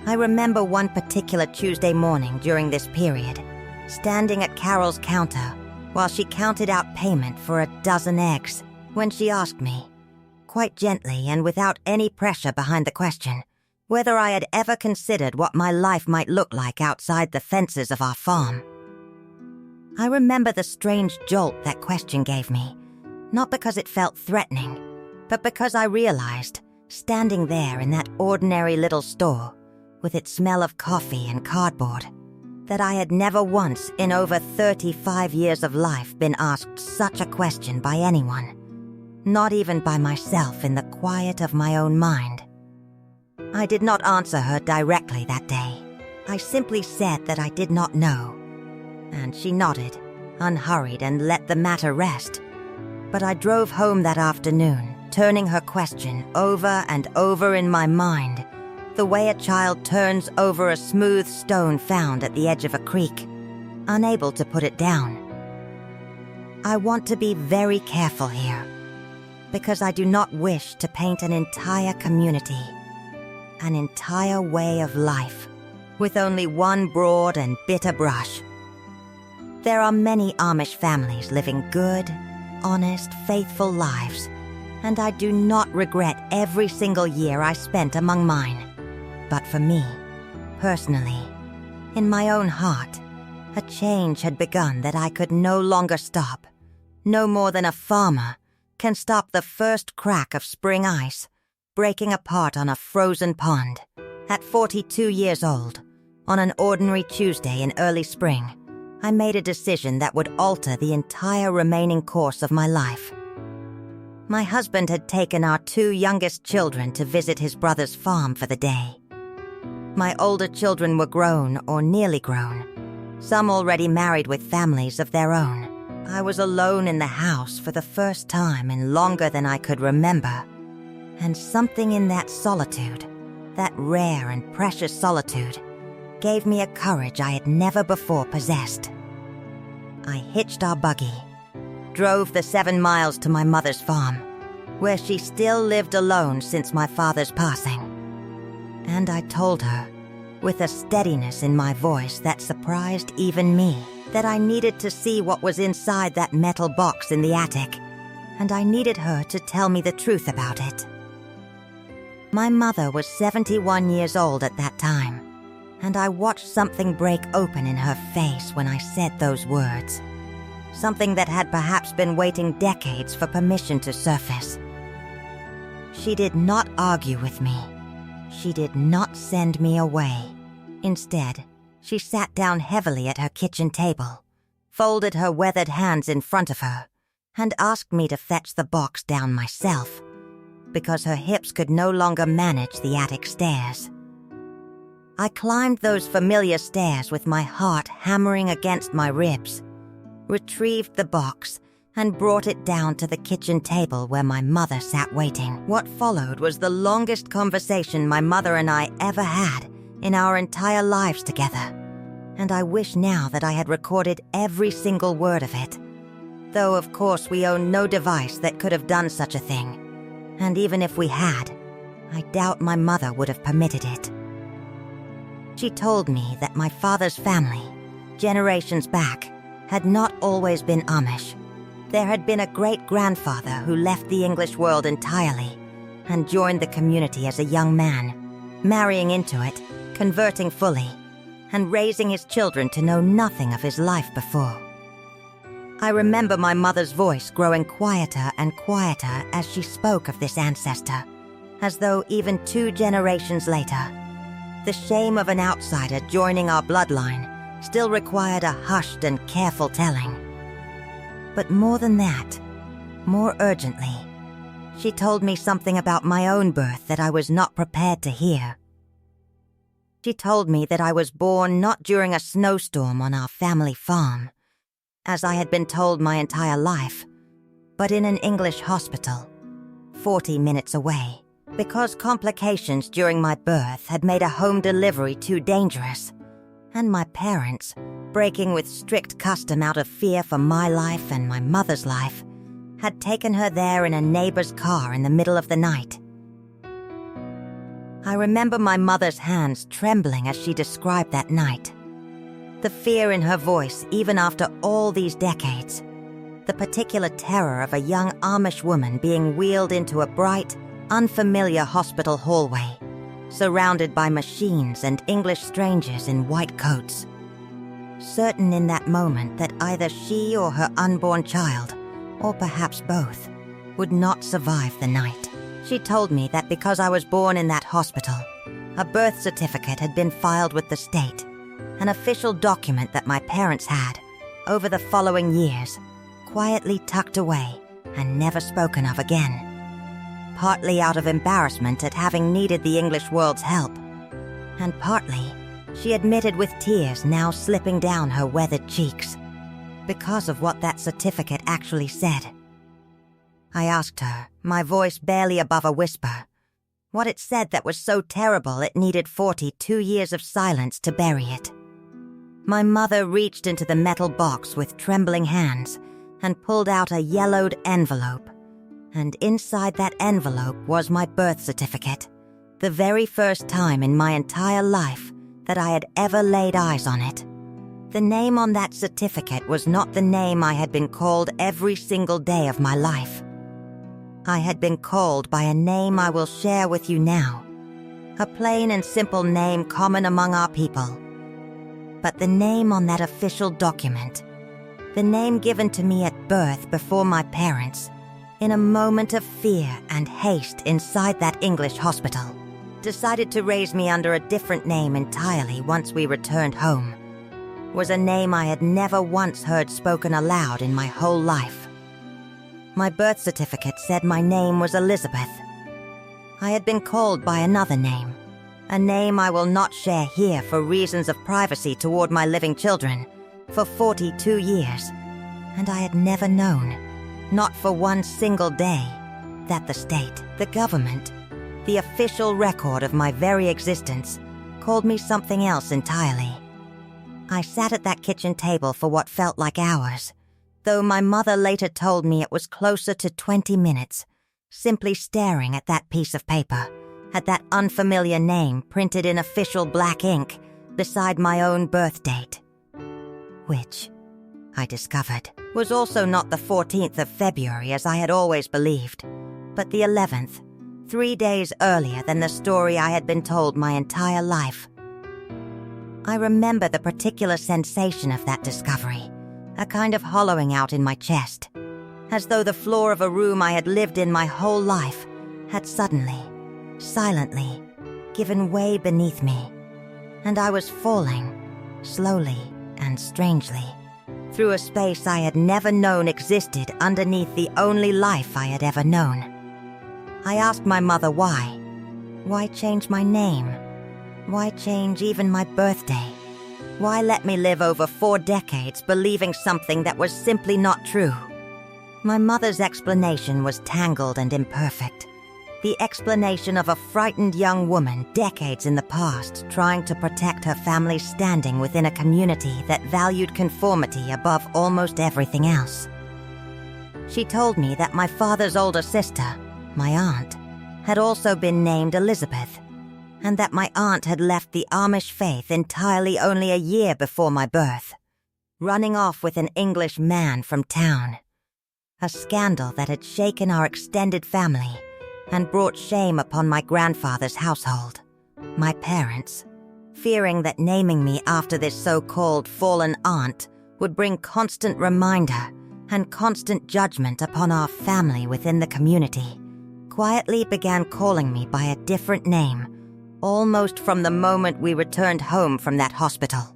I remember one particular Tuesday morning during this period, standing at Carol's counter while she counted out payment for a dozen eggs, when she asked me, quite gently and without any pressure behind the question, whether I had ever considered what my life might look like outside the fences of our farm. I remember the strange jolt that question gave me, not because it felt threatening, but because I realized, standing there in that ordinary little store, with its smell of coffee and cardboard, that I had never once in over 35 years of life been asked such a question by anyone. Not even by myself in the quiet of my own mind. I did not answer her directly that day. I simply said that I did not know. And she nodded, unhurried, and let the matter rest. But I drove home that afternoon, turning her question over and over in my mind, the way a child turns over a smooth stone found at the edge of a creek, unable to put it down. I want to be very careful here, because I do not wish to paint an entire community, an entire way of life, with only one broad and bitter brush. There are many Amish families living good, honest, faithful lives, and I do not regret every single year I spent among mine. But for me, personally, in my own heart, a change had begun that I could no longer stop, no more than a farmer can stop the first crack of spring ice breaking apart on a frozen pond. At 42 years old, on an ordinary Tuesday in early spring, I made a decision that would alter the entire remaining course of my life. My husband had taken our 2 youngest children to visit his brother's farm for the day. My older children were grown or nearly grown, some already married with families of their own. I was alone in the house for the first time in longer than I could remember, and something in that solitude, that rare and precious solitude, gave me a courage I had never before possessed. I hitched our buggy, drove the 7 miles to my mother's farm, where she still lived alone since my father's passing, and I told her, with a steadiness in my voice that surprised even me, that I needed to see what was inside that metal box in the attic, and I needed her to tell me the truth about it. My mother was 71 years old at that time, and I watched something break open in her face when I said those words, something that had perhaps been waiting decades for permission to surface. She did not argue with me. She did not send me away. Instead, she sat down heavily at her kitchen table, folded her weathered hands in front of her, and asked me to fetch the box down myself, because her hips could no longer manage the attic stairs. I climbed those familiar stairs with my heart hammering against my ribs, retrieved the box, and brought it down to the kitchen table where my mother sat waiting. What followed was the longest conversation my mother and I ever had in our entire lives together, and I wish now that I had recorded every single word of it. Though, of course, we own no device that could have done such a thing, and even if we had, I doubt my mother would have permitted it. She told me that my father's family, generations back, had not always been Amish. There had been a great-grandfather who left the English world entirely and joined the community as a young man, marrying into it, converting fully, and raising his children to know nothing of his life before. I remember my mother's voice growing quieter and quieter as she spoke of this ancestor, as though even 2 generations later, the shame of an outsider joining our bloodline still required a hushed and careful telling. But more than that, more urgently, she told me something about my own birth that I was not prepared to hear. She told me that I was born not during a snowstorm on our family farm, as I had been told my entire life, but in an English hospital, 40 minutes away, because complications during my birth had made a home delivery too dangerous, and my parents, breaking with strict custom out of fear for my life and my mother's life, had taken her there in a neighbor's car in the middle of the night. I remember my mother's hands trembling as she described that night. The fear in her voice, even after all these decades. The particular terror of a young Amish woman being wheeled into a bright, unfamiliar hospital hallway, surrounded by machines and English strangers in white coats. Certain in that moment that either she or her unborn child, or perhaps both, would not survive the night. She told me that because I was born in that hospital, a birth certificate had been filed with the state, an official document that my parents had, over the following years, quietly tucked away and never spoken of again. Partly out of embarrassment at having needed the English world's help, and partly, she admitted with tears now slipping down her weathered cheeks, because of what that certificate actually said. I asked her, my voice barely above a whisper, what it said that was so terrible it needed 42 years of silence to bury it. My mother reached into the metal box with trembling hands and pulled out a yellowed envelope, and inside that envelope was my birth certificate, the very first time in my entire life that I had ever laid eyes on it. The name on that certificate was not the name I had been called every single day of my life. I had been called by a name I will share with you now, a plain and simple name common among our people. But the name on that official document, the name given to me at birth before my parents, in a moment of fear and haste inside that English hospital, decided to raise me under a different name entirely once we returned home, was a name I had never once heard spoken aloud in my whole life. My birth certificate said my name was Elizabeth. I had been called by another name, a name I will not share here for reasons of privacy toward my living children, for 42 years, and I had never known, not for one single day, that the state, the government, the official record of my very existence, called me something else entirely. I sat at that kitchen table for what felt like hours, though my mother later told me it was closer to 20 minutes, simply staring at that piece of paper, at that unfamiliar name printed in official black ink beside my own birth date. Which, I discovered, was also not the 14th of February as I had always believed, but the 11th, 3 days earlier than the story I had been told my entire life. I remember the particular sensation of that discovery, a kind of hollowing out in my chest, as though the floor of a room I had lived in my whole life had suddenly, silently, given way beneath me, and I was falling, slowly and strangely, through a space I had never known existed underneath the only life I had ever known. I asked my mother why. Why change my name? Why change even my birthday? Why let me live over 4 decades believing something that was simply not true? My mother's explanation was tangled and imperfect. The explanation of a frightened young woman decades in the past trying to protect her family's standing within a community that valued conformity above almost everything else. She told me that my father's older sister, my aunt, had also been named Elizabeth, and that my aunt had left the Amish faith entirely only a year before my birth, running off with an English man from town. A scandal that had shaken our extended family and brought shame upon my grandfather's household. My parents, fearing that naming me after this so-called fallen aunt would bring constant reminder and constant judgment upon our family within the community, quietly began calling me by a different name almost from the moment we returned home from that hospital,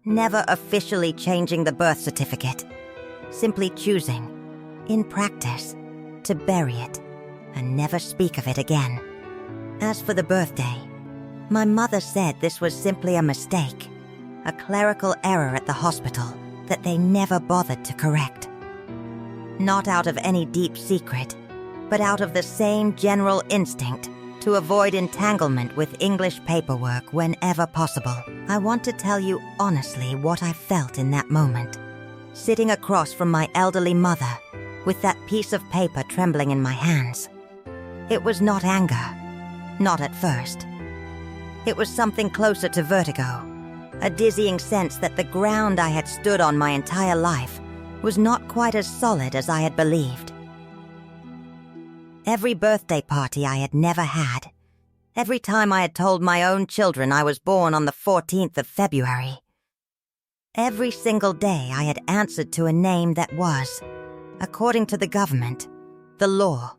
never officially changing the birth certificate, simply choosing, in practice, to bury it and never speak of it again. As for the birthday, my mother said this was simply a mistake, a clerical error at the hospital that they never bothered to correct. Not out of any deep secret, but out of the same general instinct to avoid entanglement with English paperwork whenever possible. I want to tell you honestly what I felt in that moment, sitting across from my elderly mother with that piece of paper trembling in my hands. It was not anger, not at first. It was something closer to vertigo, a dizzying sense that the ground I had stood on my entire life was not quite as solid as I had believed. Every birthday party I had never had, every time I had told my own children I was born on the 14th of February, every single day I had answered to a name that was, according to the government, the law,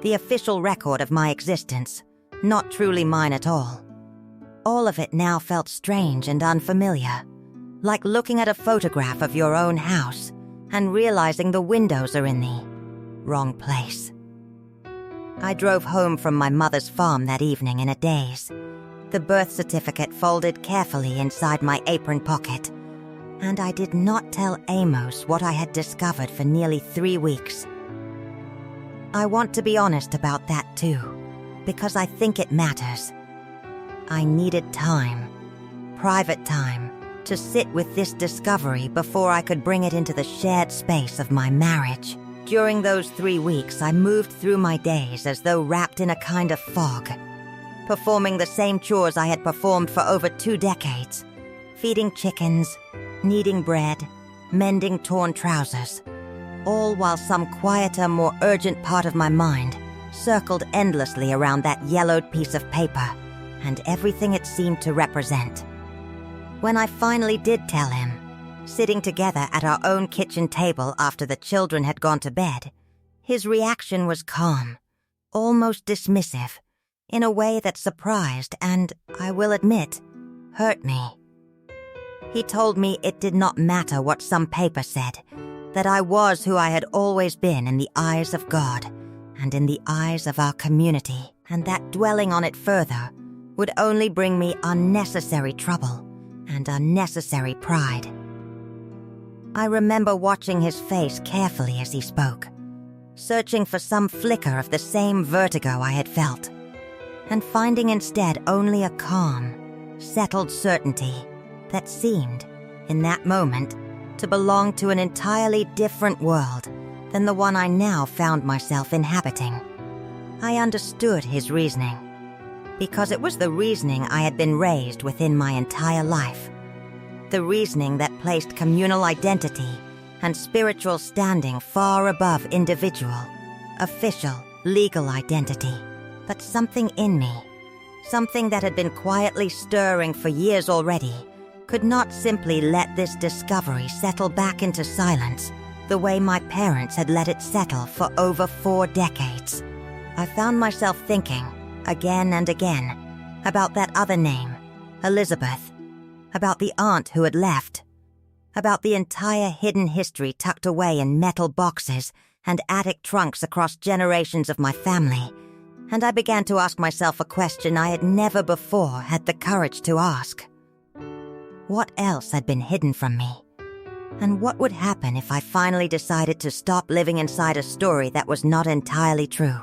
the official record of my existence, not truly mine at all. All of it now felt strange and unfamiliar, like looking at a photograph of your own house and realizing the windows are in the wrong place. I drove home from my mother's farm that evening in a daze, the birth certificate folded carefully inside my apron pocket, and I did not tell Amos what I had discovered for nearly 3 weeks. I want to be honest about that too, because I think it matters. I needed time, private time, to sit with this discovery before I could bring it into the shared space of my marriage. During those 3 weeks, I moved through my days as though wrapped in a kind of fog, performing the same chores I had performed for over 2 decades, feeding chickens, kneading bread, mending torn trousers, all while some quieter, more urgent part of my mind circled endlessly around that yellowed piece of paper and everything it seemed to represent. When I finally did tell him, sitting together at our own kitchen table after the children had gone to bed, his reaction was calm, almost dismissive, in a way that surprised and, I will admit, hurt me. He told me it did not matter what some paper said, that I was who I had always been in the eyes of God and in the eyes of our community, and that dwelling on it further would only bring me unnecessary trouble and unnecessary pride. I remember watching his face carefully as he spoke, searching for some flicker of the same vertigo I had felt, and finding instead only a calm, settled certainty that seemed, in that moment, to belong to an entirely different world than the one I now found myself inhabiting. I understood his reasoning, because it was the reasoning I had been raised within my entire life. The reasoning that placed communal identity and spiritual standing far above individual, official, legal identity. But something in me, something that had been quietly stirring for years already, could not simply let this discovery settle back into silence the way my parents had let it settle for over 4 decades. I found myself thinking, again and again, About that other name, Elizabeth. About the aunt who had left. About the entire hidden history tucked away in metal boxes and attic trunks across generations of my family. And I began to ask myself a question I had never before had the courage to ask. What else had been hidden from me? And what would happen if I finally decided to stop living inside a story that was not entirely true?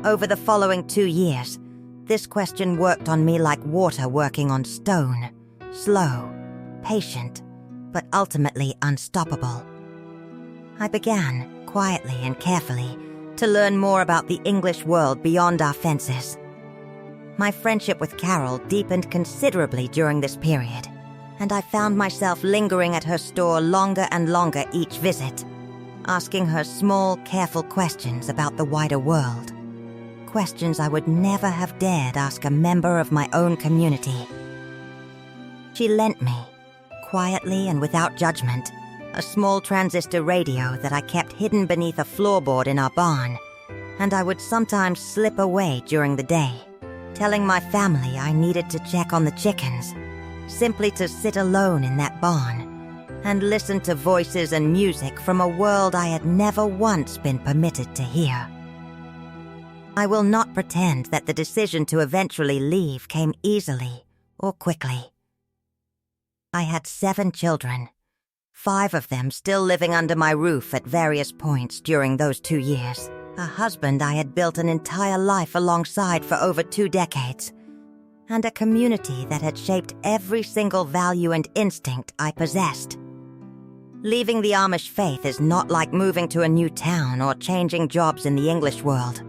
Over the following 2 years, this question worked on me like water working on stone. Slow, patient, but ultimately unstoppable. I began, quietly and carefully, to learn more about the English world beyond our fences. My friendship with Carol deepened considerably during this period, and I found myself lingering at her store longer and longer each visit, asking her small, careful questions about the wider world. Questions I would never have dared ask a member of my own community. She lent me, quietly and without judgment, a small transistor radio that I kept hidden beneath a floorboard in our barn, and I would sometimes slip away during the day, telling my family I needed to check on the chickens, simply to sit alone in that barn and listen to voices and music from a world I had never once been permitted to hear. I will not pretend that the decision to eventually leave came easily or quickly. I had 7 children, 5 of them still living under my roof at various points during those 2 years, a husband I had built an entire life alongside for over 2 decades, and a community that had shaped every single value and instinct I possessed. Leaving the Amish faith is not like moving to a new town or changing jobs in the English world.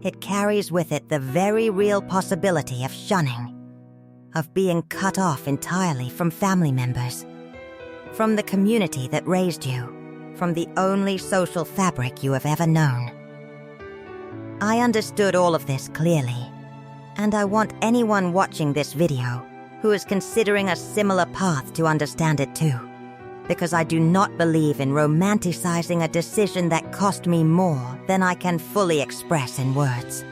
It carries with it the very real possibility of shunning, of being cut off entirely from family members, from the community that raised you, from the only social fabric you have ever known. I understood all of this clearly, and I want anyone watching this video who is considering a similar path to understand it too, because I do not believe in romanticizing a decision that cost me more than I can fully express in words.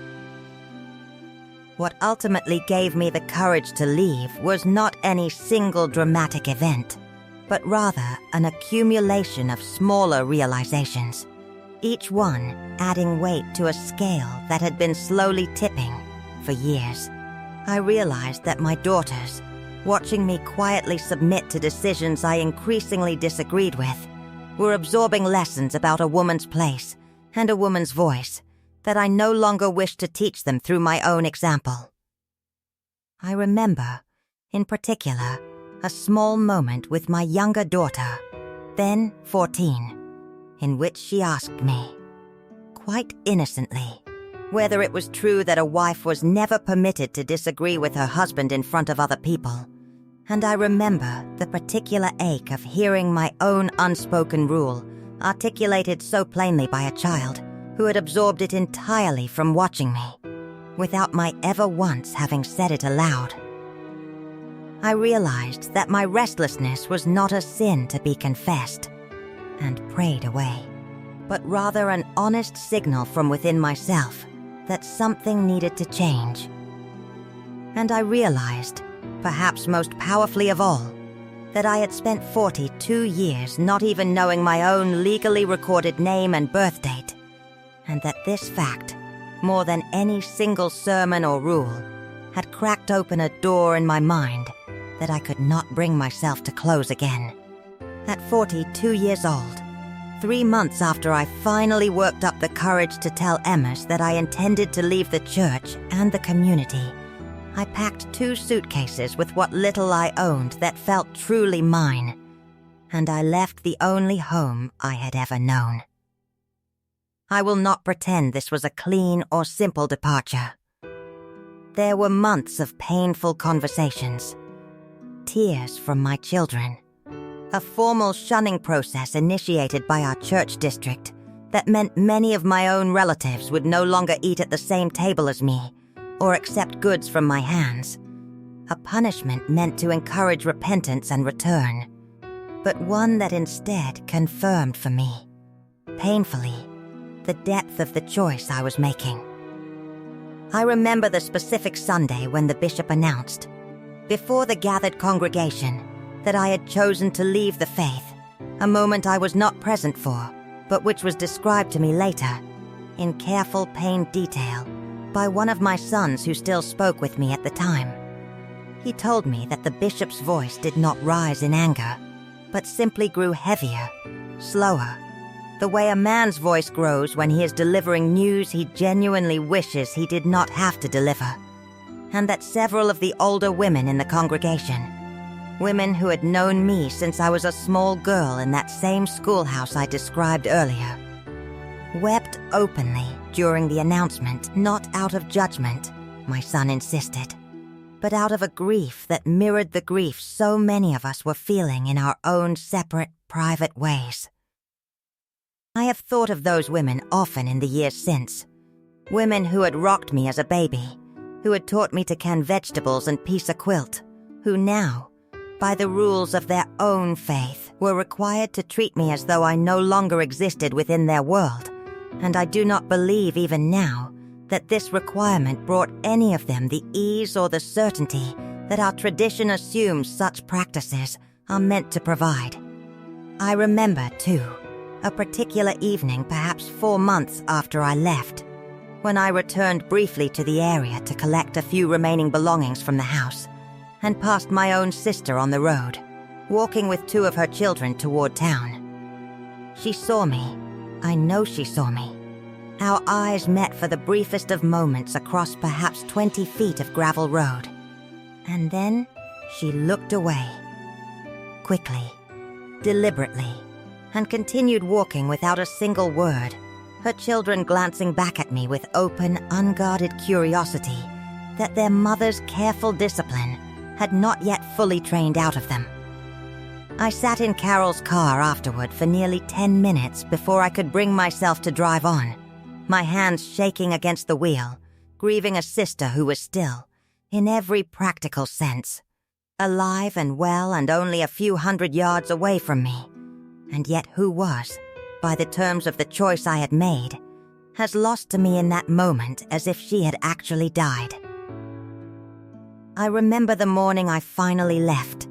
What ultimately gave me the courage to leave was not any single dramatic event, but rather an accumulation of smaller realizations, each one adding weight to a scale that had been slowly tipping for years. I realized that my daughters, watching me quietly submit to decisions I increasingly disagreed with, were absorbing lessons about a woman's place and a woman's voice that I no longer wished to teach them through my own example. I remember, in particular, a small moment with my younger daughter, then 14, in which she asked me, quite innocently, whether it was true that a wife was never permitted to disagree with her husband in front of other people. And I remember the particular ache of hearing my own unspoken rule articulated so plainly by a child who had absorbed it entirely from watching me, without my ever once having said it aloud. I realized that my restlessness was not a sin to be confessed and prayed away, but rather an honest signal from within myself that something needed to change. And I realized, perhaps most powerfully of all, that I had spent 42 years not even knowing my own legally recorded name and birth date, and that this fact, more than any single sermon or rule, had cracked open a door in my mind that I could not bring myself to close again. At 42 years old, 3 months after I finally worked up the courage to tell Amish that I intended to leave the church and the community, I packed 2 suitcases with what little I owned that felt truly mine, and I left the only home I had ever known. I will not pretend this was a clean or simple departure. There were months of painful conversations, tears from my children, a formal shunning process initiated by our church district that meant many of my own relatives would no longer eat at the same table as me or accept goods from my hands, a punishment meant to encourage repentance and return, but one that instead confirmed for me, painfully, the depth of the choice I was making. I remember the specific Sunday when the bishop announced, before the gathered congregation, that I had chosen to leave the faith, a moment I was not present for, but which was described to me later, in careful, pained detail, by one of my sons who still spoke with me at the time. He told me that the bishop's voice did not rise in anger, but simply grew heavier, slower, the way a man's voice grows when he is delivering news he genuinely wishes he did not have to deliver, and that several of the older women in the congregation, women who had known me since I was a small girl in that same schoolhouse I described earlier, wept openly during the announcement, not out of judgment, my son insisted, but out of a grief that mirrored the grief so many of us were feeling in our own separate, private ways. I have thought of those women often in the years since, women who had rocked me as a baby, who had taught me to can vegetables and piece a quilt, who now, by the rules of their own faith, were required to treat me as though I no longer existed within their world, and I do not believe even now that this requirement brought any of them the ease or the certainty that our tradition assumes such practices are meant to provide. I remember, too, a particular evening perhaps 4 months after I left, when I returned briefly to the area to collect a few remaining belongings from the house, and passed my own sister on the road, walking with 2 of her children toward town. She saw me. I know she saw me. Our eyes met for the briefest of moments across perhaps 20 feet of gravel road. And then she looked away. Quickly, deliberately, and continued walking without a single word, her children glancing back at me with open, unguarded curiosity that their mother's careful discipline had not yet fully trained out of them. I sat in Carol's car afterward for nearly 10 minutes before I could bring myself to drive on, my hands shaking against the wheel, grieving a sister who was still, in every practical sense, alive and well and only a few 100 yards away from me, and yet who was, by the terms of the choice I had made, as lost to me in that moment as if she had actually died. I remember the morning I finally left,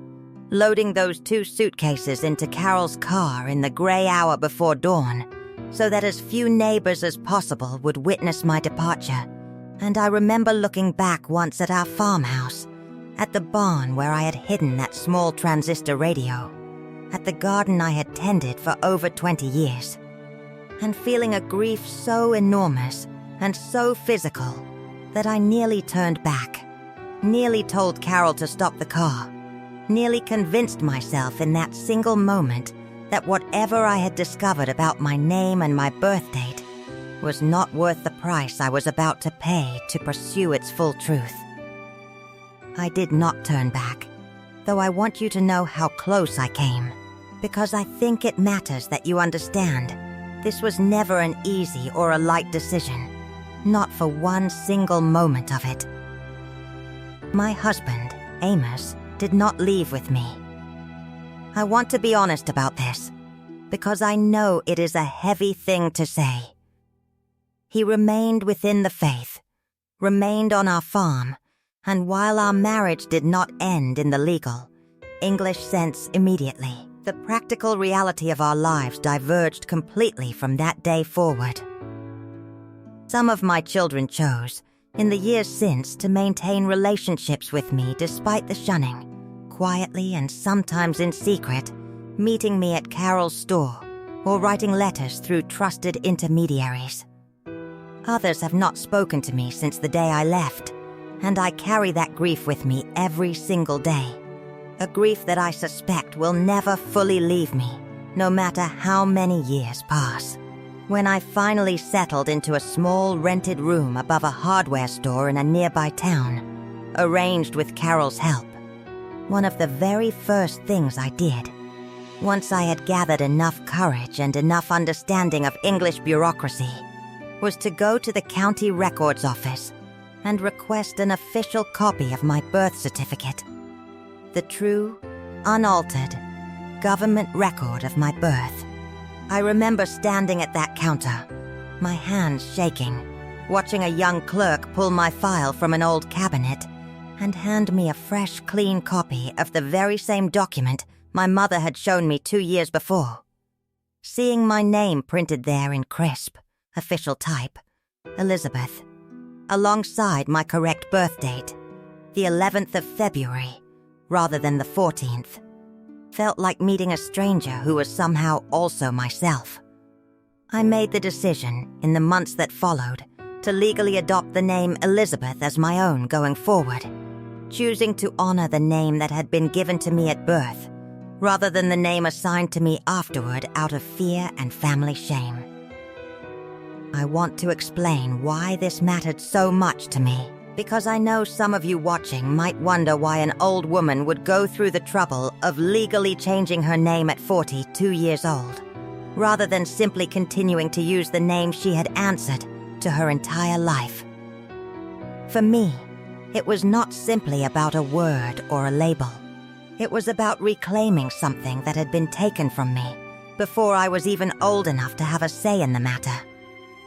loading those 2 suitcases into Carol's car in the gray hour before dawn, so that as few neighbors as possible would witness my departure. And I remember looking back once at our farmhouse, at the barn where I had hidden that small transistor radio, at the garden I had tended for over 20 years, and feeling a grief so enormous and so physical that I nearly turned back, nearly told Carol to stop the car, nearly convinced myself in that single moment that whatever I had discovered about my name and my birth date was not worth the price I was about to pay to pursue its full truth. I did not turn back, though I want you to know how close I came, because I think it matters that you understand this was never an easy or a light decision, not for one single moment of it. My husband, Amish, did not leave with me. I want to be honest about this, because I know it is a heavy thing to say. He remained within the faith, remained on our farm, and while our marriage did not end in the legal, English sense immediately, the practical reality of our lives diverged completely from that day forward. Some of my children chose, in the years since, to maintain relationships with me despite the shunning, quietly and sometimes in secret, meeting me at Carol's store or writing letters through trusted intermediaries. Others have not spoken to me since the day I left, and I carry that grief with me every single day, a grief that I suspect will never fully leave me, no matter how many years pass. When I finally settled into a small rented room above a hardware store in a nearby town, arranged with Carol's help, one of the very first things I did, once I had gathered enough courage and enough understanding of English bureaucracy, was to go to the county records office and request an official copy of my birth certificate, the true, unaltered, government record of my birth. I remember standing at that counter, my hands shaking, watching a young clerk pull my file from an old cabinet and hand me a fresh, clean copy of the very same document my mother had shown me 2 years before. Seeing my name printed there in crisp, official type, Elizabeth, alongside my correct birth date, the 11th of February, rather than the 14th, felt like meeting a stranger who was somehow also myself. I made the decision, in the months that followed, to legally adopt the name Elizabeth as my own going forward, choosing to honor the name that had been given to me at birth, rather than the name assigned to me afterward out of fear and family shame. I want to explain why this mattered so much to me, because I know some of you watching might wonder why an old woman would go through the trouble of legally changing her name at 42 years old, rather than simply continuing to use the name she had answered to her entire life. For me, it was not simply about a word or a label. It was about reclaiming something that had been taken from me before I was even old enough to have a say in the matter.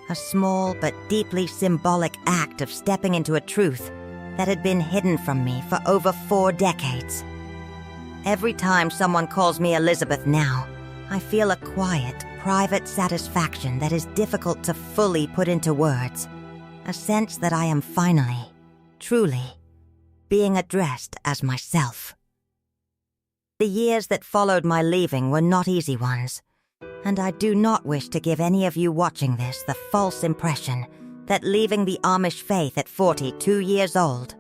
A small but deeply symbolic act of stepping into a truth that had been hidden from me for over 4 decades. Every time someone calls me Elizabeth now, I feel a quiet, private satisfaction that is difficult to fully put into words. A sense that I am finally, truly, being addressed as myself. The years that followed my leaving were not easy ones, and I do not wish to give any of you watching this the false impression that leaving the Amish faith at 42 years old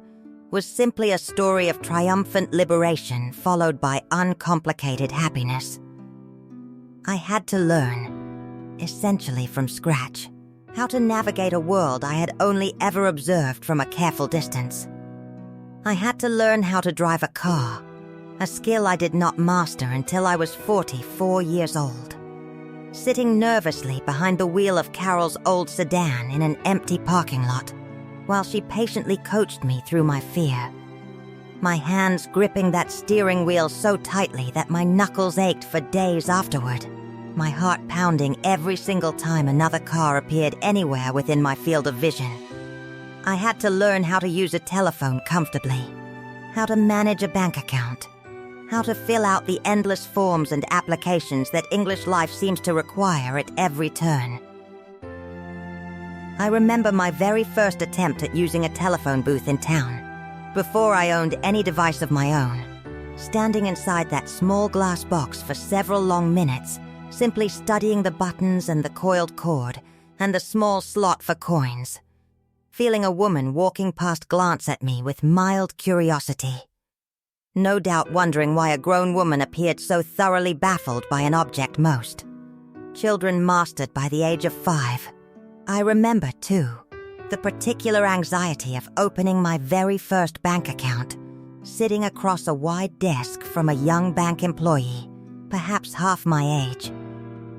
was simply a story of triumphant liberation followed by uncomplicated happiness. I had to learn, essentially from scratch, how to navigate a world I had only ever observed from a careful distance. I had to learn how to drive a car, a skill I did not master until I was 44 years old. Sitting nervously behind the wheel of Carol's old sedan in an empty parking lot, while she patiently coached me through my fear. My hands gripping that steering wheel so tightly that my knuckles ached for days afterward, my heart pounding every single time another car appeared anywhere within my field of vision. I had to learn how to use a telephone comfortably, how to manage a bank account, how to fill out the endless forms and applications that English life seems to require at every turn. I remember my very first attempt at using a telephone booth in town, before I owned any device of my own, standing inside that small glass box for several long minutes, simply studying the buttons and the coiled cord and the small slot for coins, feeling a woman walking past glance at me with mild curiosity. No doubt wondering why a grown woman appeared so thoroughly baffled by an object most. Children mastered by the age of 5. I remember, too, the particular anxiety of opening my very first bank account, sitting across a wide desk from a young bank employee, perhaps half my age,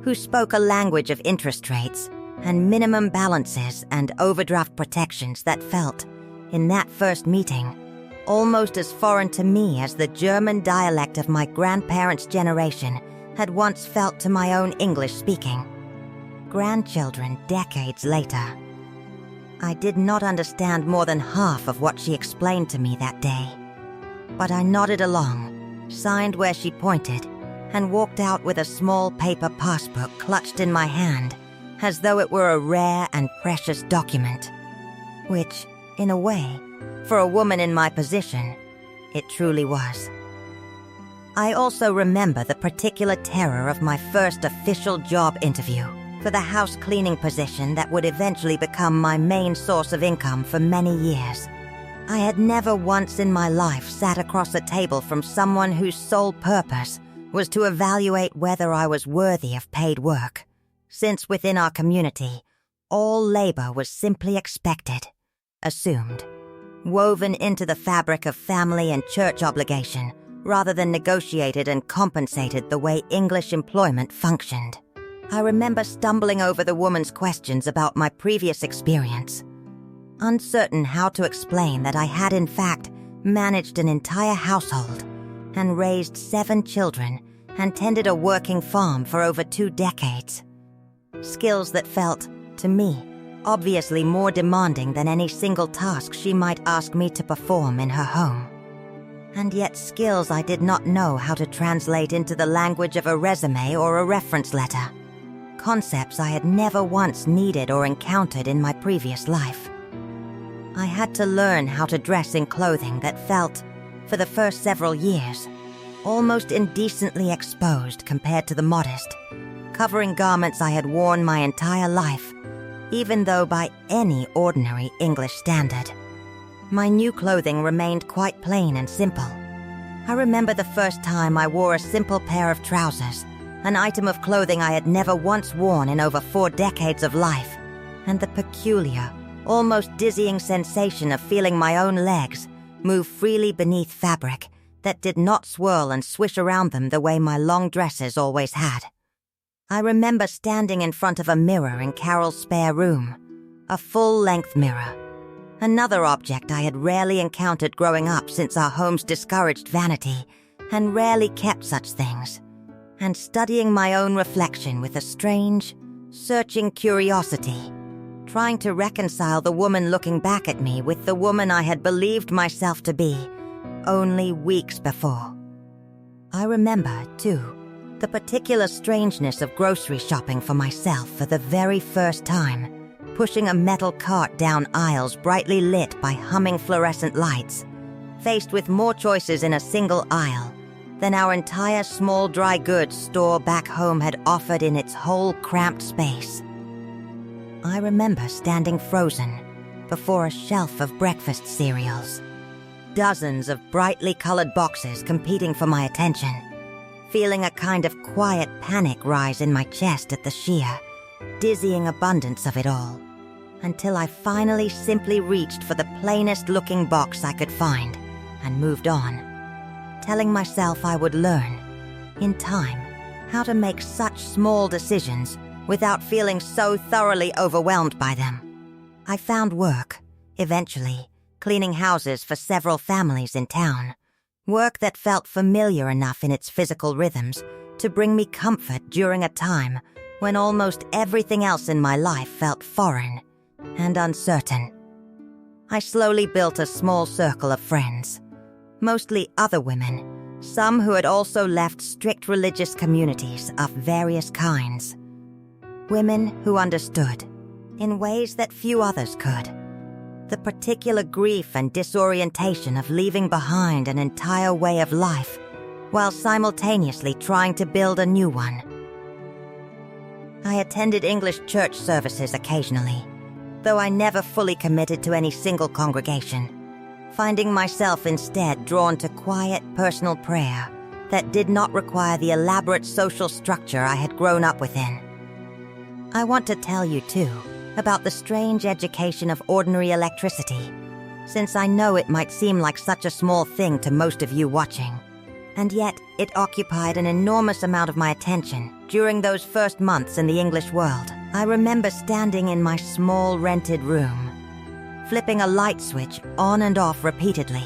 who spoke a language of interest rates and minimum balances and overdraft protections that felt, in that first meeting, almost as foreign to me as the German dialect of my grandparents' generation had once felt to my own English-speaking grandchildren decades later. I did not understand more than half of what she explained to me that day, but I nodded along, signed where she pointed, and walked out with a small paper passbook clutched in my hand as though it were a rare and precious document, which, in a way, for a woman in my position, it truly was. I also remember the particular terror of my first official job interview for the house cleaning position that would eventually become my main source of income for many years. I had never once in my life sat across a table from someone whose sole purpose was to evaluate whether I was worthy of paid work, since within our community, all labor was simply expected, assumed, woven into the fabric of family and church obligation, rather than negotiated and compensated the way English employment functioned. I remember stumbling over the woman's questions about my previous experience, uncertain how to explain that I had in fact managed an entire household and raised 7 children and tended a working farm for over 2 decades. Skills that felt, to me, obviously more demanding than any single task she might ask me to perform in her home. And yet skills I did not know how to translate into the language of a resume or a reference letter. Concepts I had never once needed or encountered in my previous life. I had to learn how to dress in clothing that felt, for the first several years, almost indecently exposed compared to the modest, covering garments I had worn my entire life, even though by any ordinary English standard. My new clothing remained quite plain and simple. I remember the first time I wore a simple pair of trousers, an item of clothing I had never once worn in over 4 decades of life, and the peculiar, almost dizzying sensation of feeling my own legs move freely beneath fabric that did not swirl and swish around them the way my long dresses always had. I remember standing in front of a mirror in Carol's spare room, a full-length mirror, another object I had rarely encountered growing up since our home's discouraged vanity, and rarely kept such things, and studying my own reflection with a strange, searching curiosity, trying to reconcile the woman looking back at me with the woman I had believed myself to be only weeks before. I remember, too, the particular strangeness of grocery shopping for myself for the very first time, pushing a metal cart down aisles brightly lit by humming fluorescent lights, faced with more choices in a single aisle than our entire small dry goods store back home had offered in its whole cramped space. I remember standing frozen before a shelf of breakfast cereals, dozens of brightly colored boxes competing for my attention, feeling a kind of quiet panic rise in my chest at the sheer, dizzying abundance of it all, until I finally simply reached for the plainest-looking box I could find and moved on, telling myself I would learn, in time, how to make such small decisions without feeling so thoroughly overwhelmed by them. I found work, eventually, cleaning houses for several families in town, work that felt familiar enough in its physical rhythms to bring me comfort during a time when almost everything else in my life felt foreign and uncertain. I slowly built a small circle of friends, mostly other women, some who had also left strict religious communities of various kinds. Women who understood, in ways that few others could, the particular grief and disorientation of leaving behind an entire way of life while simultaneously trying to build a new one. I attended English church services occasionally, though I never fully committed to any single congregation, finding myself instead drawn to quiet personal prayer that did not require the elaborate social structure I had grown up within. I want to tell you, too, about the strange education of ordinary electricity, since I know it might seem like such a small thing to most of you watching. And yet, it occupied an enormous amount of my attention during those first months in the English world. I remember standing in my small rented room, flipping a light switch on and off repeatedly,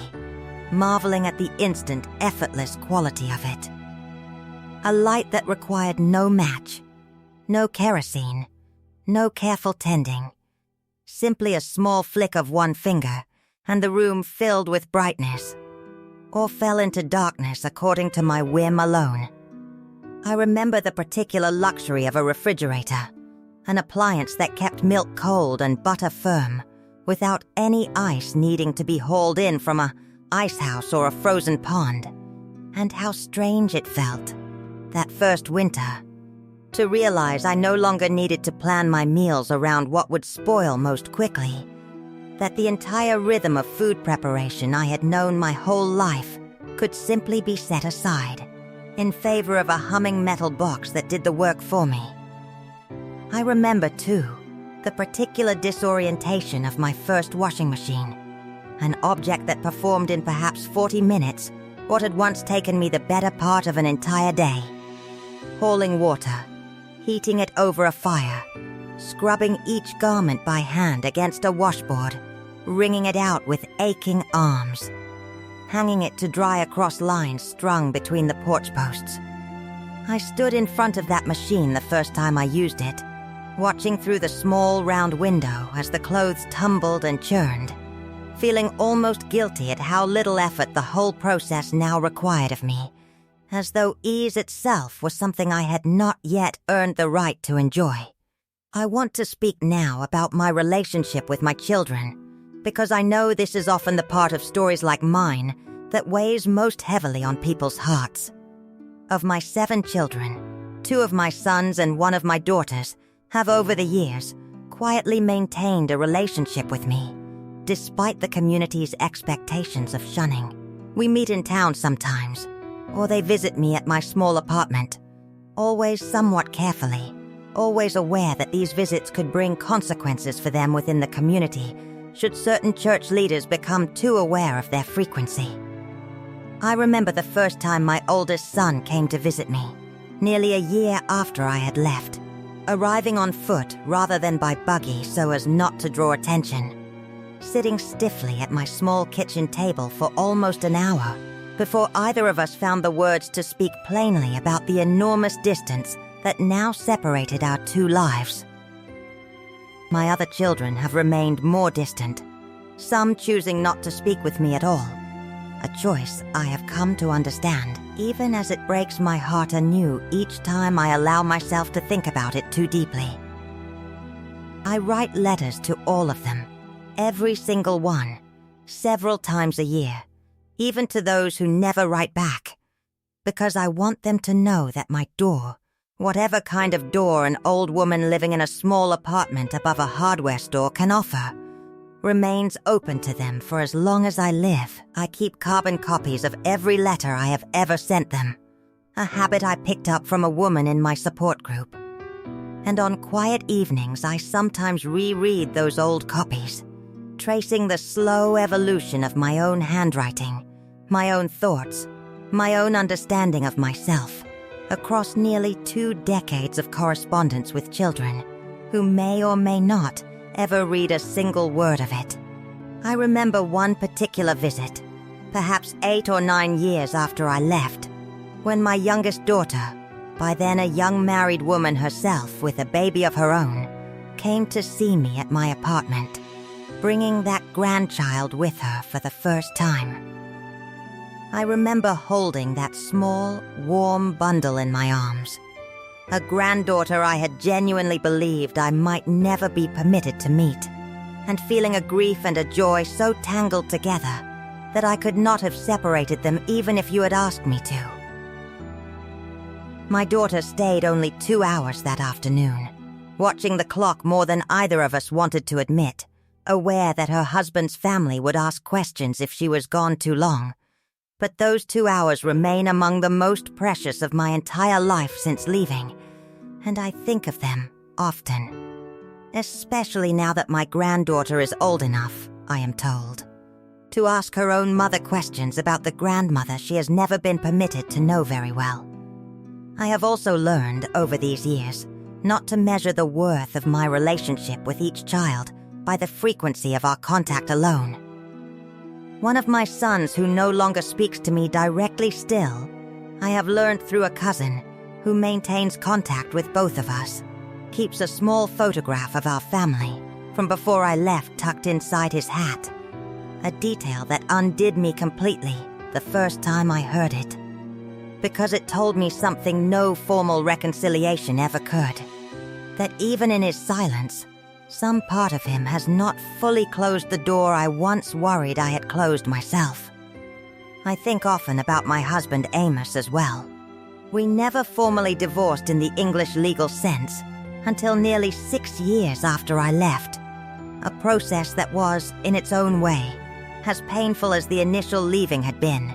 marveling at the instant, effortless quality of it. A light that required no match, no kerosene, no careful tending, simply a small flick of one finger, and the room filled with brightness, or fell into darkness according to my whim alone. I remember the particular luxury of a refrigerator, an appliance that kept milk cold and butter firm, without any ice needing to be hauled in from a ice house or a frozen pond, and how strange it felt, that first winter, to realize I no longer needed to plan my meals around what would spoil most quickly, that the entire rhythm of food preparation I had known my whole life could simply be set aside in favor of a humming metal box that did the work for me. I remember, too, the particular disorientation of my first washing machine, an object that performed in perhaps 40 minutes what had once taken me the better part of an entire day. Hauling water, heating it over a fire, scrubbing each garment by hand against a washboard, wringing it out with aching arms, hanging it to dry across lines strung between the porch posts. I stood in front of that machine the first time I used it, watching through the small round window as the clothes tumbled and churned, feeling almost guilty at how little effort the whole process now required of me, as though ease itself was something I had not yet earned the right to enjoy. I want to speak now about my relationship with my children, because I know this is often the part of stories like mine that weighs most heavily on people's hearts. Of my 7 children, 2 of my sons and 1 of my daughters have over the years quietly maintained a relationship with me, despite the community's expectations of shunning. We meet in town sometimes, or they visit me at my small apartment, always somewhat carefully, always aware that these visits could bring consequences for them within the community should certain church leaders become too aware of their frequency. I remember the first time my oldest son came to visit me, nearly a year after I had left, arriving on foot rather than by buggy so as not to draw attention, sitting stiffly at my small kitchen table for almost an hour before either of us found the words to speak plainly about the enormous distance that now separated our 2 lives. My other children have remained more distant, some choosing not to speak with me at all, a choice I have come to understand, even as it breaks my heart anew each time I allow myself to think about it too deeply. I write letters to all of them, every single one, several times a year, even to those who never write back, because I want them to know that my door, whatever kind of door an old woman living in a small apartment above a hardware store can offer, remains open to them for as long as I live. I keep carbon copies of every letter I have ever sent them, a habit I picked up from a woman in my support group. And on quiet evenings, I sometimes reread those old copies, tracing the slow evolution of my own handwriting, my own thoughts, my own understanding of myself, across nearly 2 decades of correspondence with children who may or may not ever read a single word of it. I remember one particular visit, perhaps 8 or 9 years after I left, when my youngest daughter, by then a young married woman herself with a baby of her own, came to see me at my apartment, bringing that grandchild with her for the first time. I remember holding that small, warm bundle in my arms, a granddaughter I had genuinely believed I might never be permitted to meet, and feeling a grief and a joy so tangled together that I could not have separated them even if you had asked me to. My daughter stayed only 2 hours that afternoon, watching the clock more than either of us wanted to admit, aware that her husband's family would ask questions if she was gone too long. But those 2 hours remain among the most precious of my entire life since leaving, and I think of them often. Especially now that my granddaughter is old enough, I am told, to ask her own mother questions about the grandmother she has never been permitted to know very well. I have also learned, over these years, not to measure the worth of my relationship with each child by the frequency of our contact alone. One of my sons who no longer speaks to me directly still, I have learned through a cousin who maintains contact with both of us, keeps a small photograph of our family from before I left tucked inside his hat, a detail that undid me completely the first time I heard it, because it told me something no formal reconciliation ever could, that even in his silence, some part of him has not fully closed the door I once worried I had closed myself. I think often about my husband Amish as well. We never formally divorced in the English legal sense until nearly 6 years after I left, a process that was, in its own way, as painful as the initial leaving had been,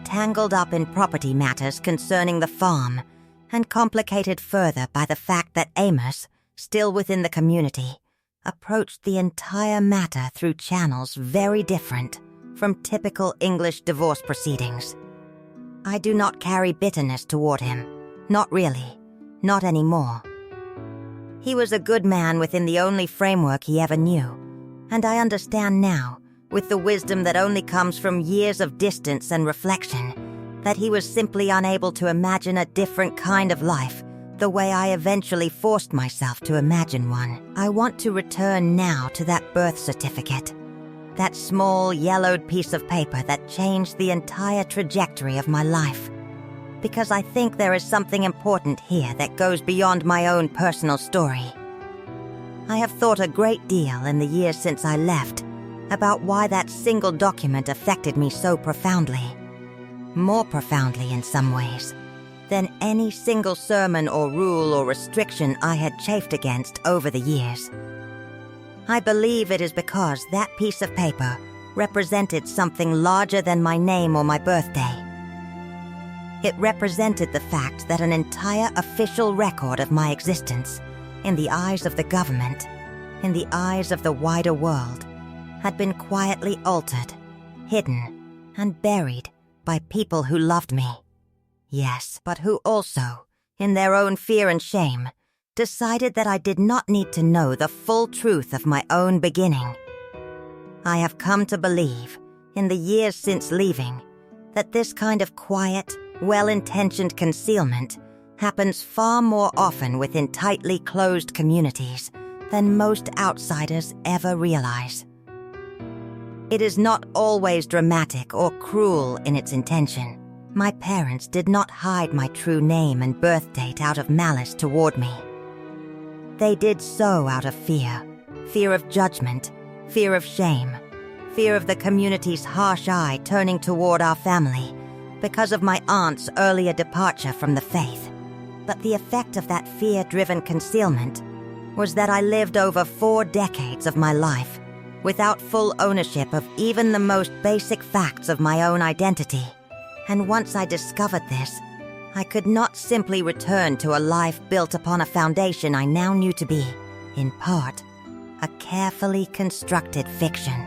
tangled up in property matters concerning the farm, and complicated further by the fact that Amish, still within the community, approached the entire matter through channels very different from typical English divorce proceedings. I do not carry bitterness toward him. Not really. Not anymore. He was a good man within the only framework he ever knew, and I understand now, with the wisdom that only comes from years of distance and reflection, that he was simply unable to imagine a different kind of life the way I eventually forced myself to imagine one. I want to return now to that birth certificate, that small yellowed piece of paper that changed the entire trajectory of my life, because I think there is something important here that goes beyond my own personal story. I have thought a great deal in the years since I left about why that single document affected me so profoundly, more profoundly in some ways than any single sermon or rule or restriction I had chafed against over the years. I believe it is because that piece of paper represented something larger than my name or my birthday. It represented the fact that an entire official record of my existence, in the eyes of the government, in the eyes of the wider world, had been quietly altered, hidden, and buried by people who loved me. Yes, but who also, in their own fear and shame, decided that I did not need to know the full truth of my own beginning. I have come to believe, in the years since leaving, that this kind of quiet, well-intentioned concealment happens far more often within tightly closed communities than most outsiders ever realize. It is not always dramatic or cruel in its intention. My parents did not hide my true name and birth date out of malice toward me. They did so out of fear of judgment, fear of shame, fear of the community's harsh eye turning toward our family because of my aunt's earlier departure from the faith. But the effect of that fear-driven concealment was that I lived over 4 decades of my life without full ownership of even the most basic facts of my own identity. And once I discovered this, I could not simply return to a life built upon a foundation I now knew to be, in part, a carefully constructed fiction.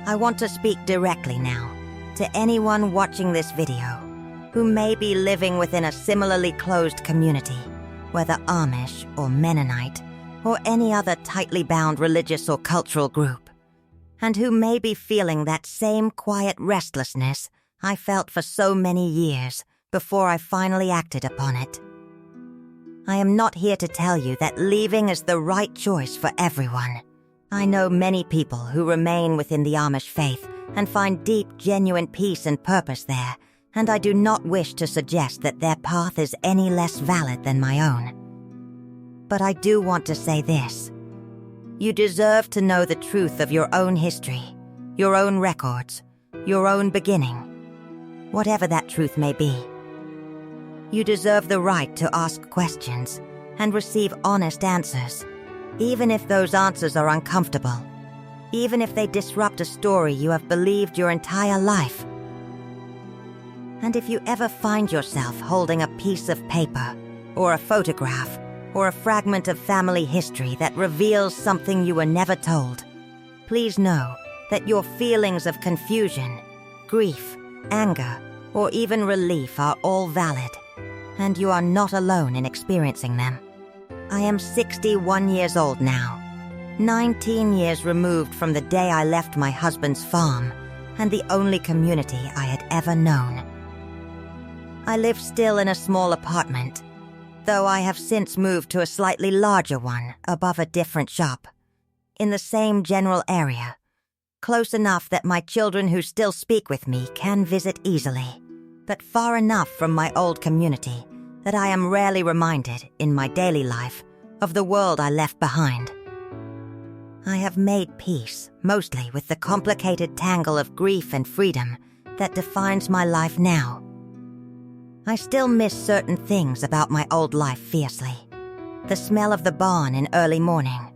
I want to speak directly now to anyone watching this video who may be living within a similarly closed community, whether Amish or Mennonite or any other tightly bound religious or cultural group, and who may be feeling that same quiet restlessness I felt for so many years before I finally acted upon it. I am not here to tell you that leaving is the right choice for everyone. I know many people who remain within the Amish faith and find deep, genuine peace and purpose there, and I do not wish to suggest that their path is any less valid than my own. But I do want to say this. You deserve to know the truth of your own history, your own records, your own beginning, whatever that truth may be. You deserve the right to ask questions and receive honest answers, even if those answers are uncomfortable, even if they disrupt a story you have believed your entire life. And if you ever find yourself holding a piece of paper, or a photograph, or a fragment of family history that reveals something you were never told, please know that your feelings of confusion, grief, anger, or even relief are all valid, and you are not alone in experiencing them. I am 61 years old now, 19 years removed from the day I left my husband's farm and the only community I had ever known. I live still in a small apartment, though I have since moved to a slightly larger one above a different shop, in the same general area, close enough that my children who still speak with me can visit easily, but far enough from my old community that I am rarely reminded, in my daily life, of the world I left behind. I have made peace, mostly with the complicated tangle of grief and freedom that defines my life now. I still miss certain things about my old life fiercely. The smell of the barn in early morning,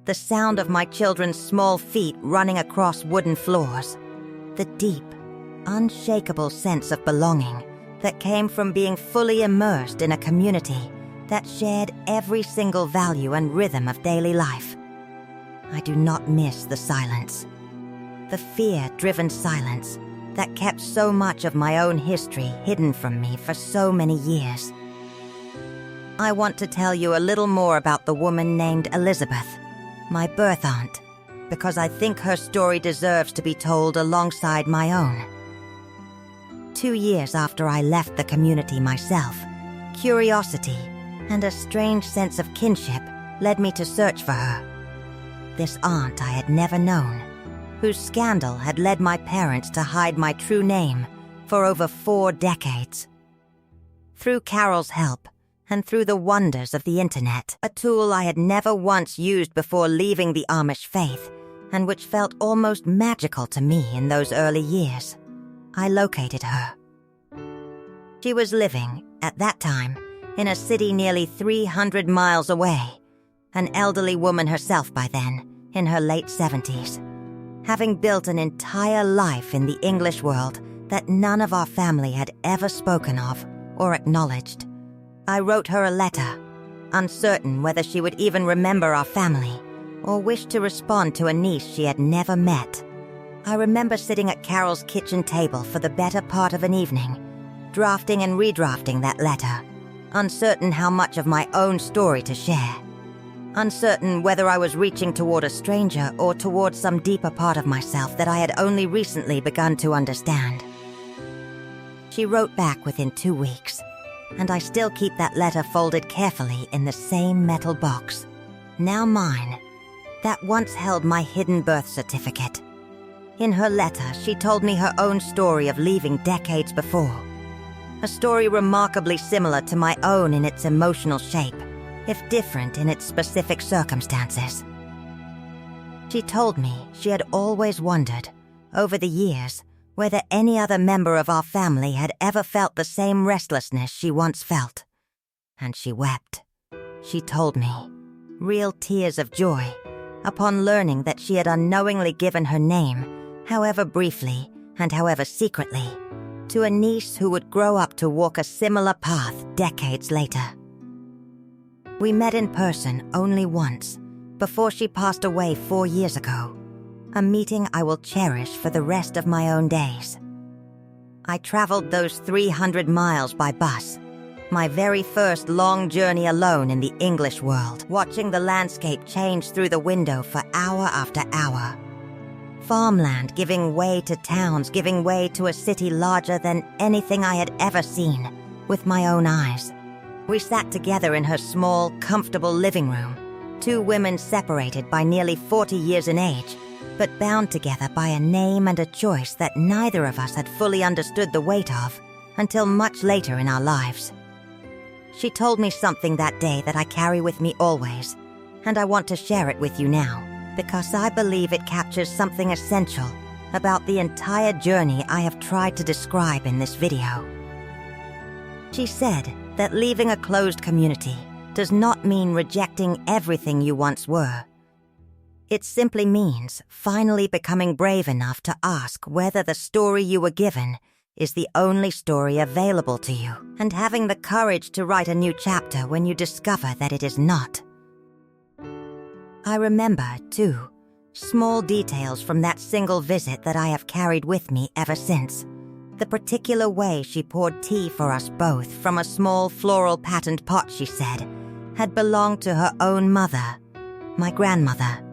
the sound of my children's small feet running across wooden floors, the deep, unshakable sense of belonging that came from being fully immersed in a community that shared every single value and rhythm of daily life. I do not miss the silence, the fear-driven silence that kept so much of my own history hidden from me for so many years. I want to tell you a little more about the woman named Elizabeth, my birth aunt, because I think her story deserves to be told alongside my own. 2 years after I left the community myself, curiosity and a strange sense of kinship led me to search for her. This aunt I had never known, whose scandal had led my parents to hide my true name for over 4 decades. Through Carol's help, and through the wonders of the internet, a tool I had never once used before leaving the Amish faith, and which felt almost magical to me in those early years, I located her. She was living, at that time, in a city nearly 300 miles away, an elderly woman herself by then, in her late 70s, having built an entire life in the English world that none of our family had ever spoken of or acknowledged. I wrote her a letter, uncertain whether she would even remember our family or wish to respond to a niece she had never met. I remember sitting at Carol's kitchen table for the better part of an evening, drafting and redrafting that letter, uncertain how much of my own story to share. Uncertain whether I was reaching toward a stranger or toward some deeper part of myself that I had only recently begun to understand. She wrote back within 2 weeks, and I still keep that letter folded carefully in the same metal box, now mine, that once held my hidden birth certificate. In her letter, she told me her own story of leaving decades before, a story remarkably similar to my own in its emotional shape, if different in its specific circumstances. She told me she had always wondered, over the years, whether any other member of our family had ever felt the same restlessness she once felt. And she wept. She told me, real tears of joy, upon learning that she had unknowingly given her name, however briefly and however secretly, to a niece who would grow up to walk a similar path decades later. We met in person only once, before she passed away 4 years ago, a meeting I will cherish for the rest of my own days. I traveled those 300 miles by bus, my very first long journey alone in the English world, watching the landscape change through the window for hour after hour. Farmland giving way to towns, giving way to a city larger than anything I had ever seen with my own eyes. We sat together in her small, comfortable living room, 2 women separated by nearly 40 years in age, but bound together by a name and a choice that neither of us had fully understood the weight of until much later in our lives. She told me something that day that I carry with me always, and I want to share it with you now, because I believe it captures something essential about the entire journey I have tried to describe in this video. She said that leaving a closed community does not mean rejecting everything you once were. It simply means finally becoming brave enough to ask whether the story you were given is the only story available to you, and having the courage to write a new chapter when you discover that it is not. I remember, too, small details from that single visit that I have carried with me ever since. The particular way she poured tea for us both from a small floral patterned pot, she said, had belonged to her own mother, my grandmother.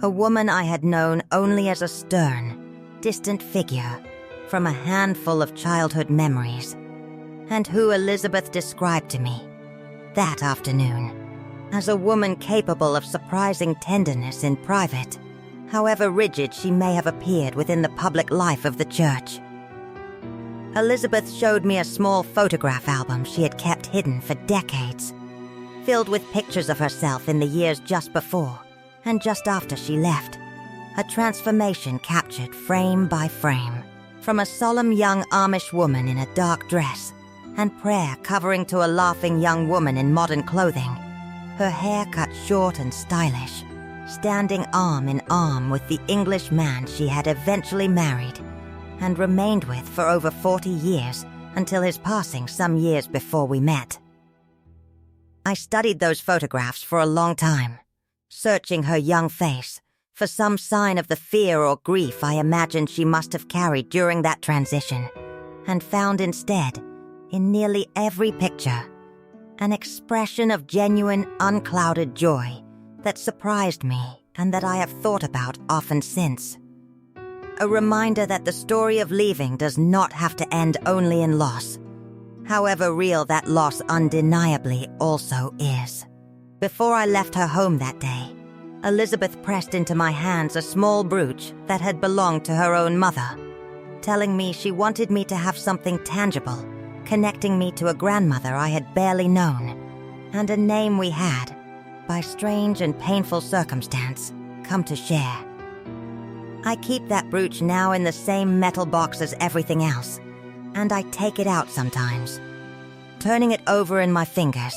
A woman I had known only as a stern, distant figure from a handful of childhood memories, and who Elizabeth described to me that afternoon as a woman capable of surprising tenderness in private, however rigid she may have appeared within the public life of the church. Elizabeth showed me a small photograph album she had kept hidden for decades, filled with pictures of herself in the years just before and just after she left, a transformation captured frame by frame, from a solemn young Amish woman in a dark dress and prayer covering to a laughing young woman in modern clothing, her hair cut short and stylish, standing arm in arm with the English man she had eventually married and remained with for over 40 years until his passing some years before we met. I studied those photographs for a long time, searching her young face for some sign of the fear or grief I imagined she must have carried during that transition, and found instead, in nearly every picture, an expression of genuine, unclouded joy that surprised me and that I have thought about often since. A reminder that the story of leaving does not have to end only in loss, however real that loss undeniably also is. Before I left her home that day, Elizabeth pressed into my hands a small brooch that had belonged to her own mother, telling me she wanted me to have something tangible, connecting me to a grandmother I had barely known, and a name we had, by strange and painful circumstance, come to share. I keep that brooch now in the same metal box as everything else, and I take it out sometimes, turning it over in my fingers,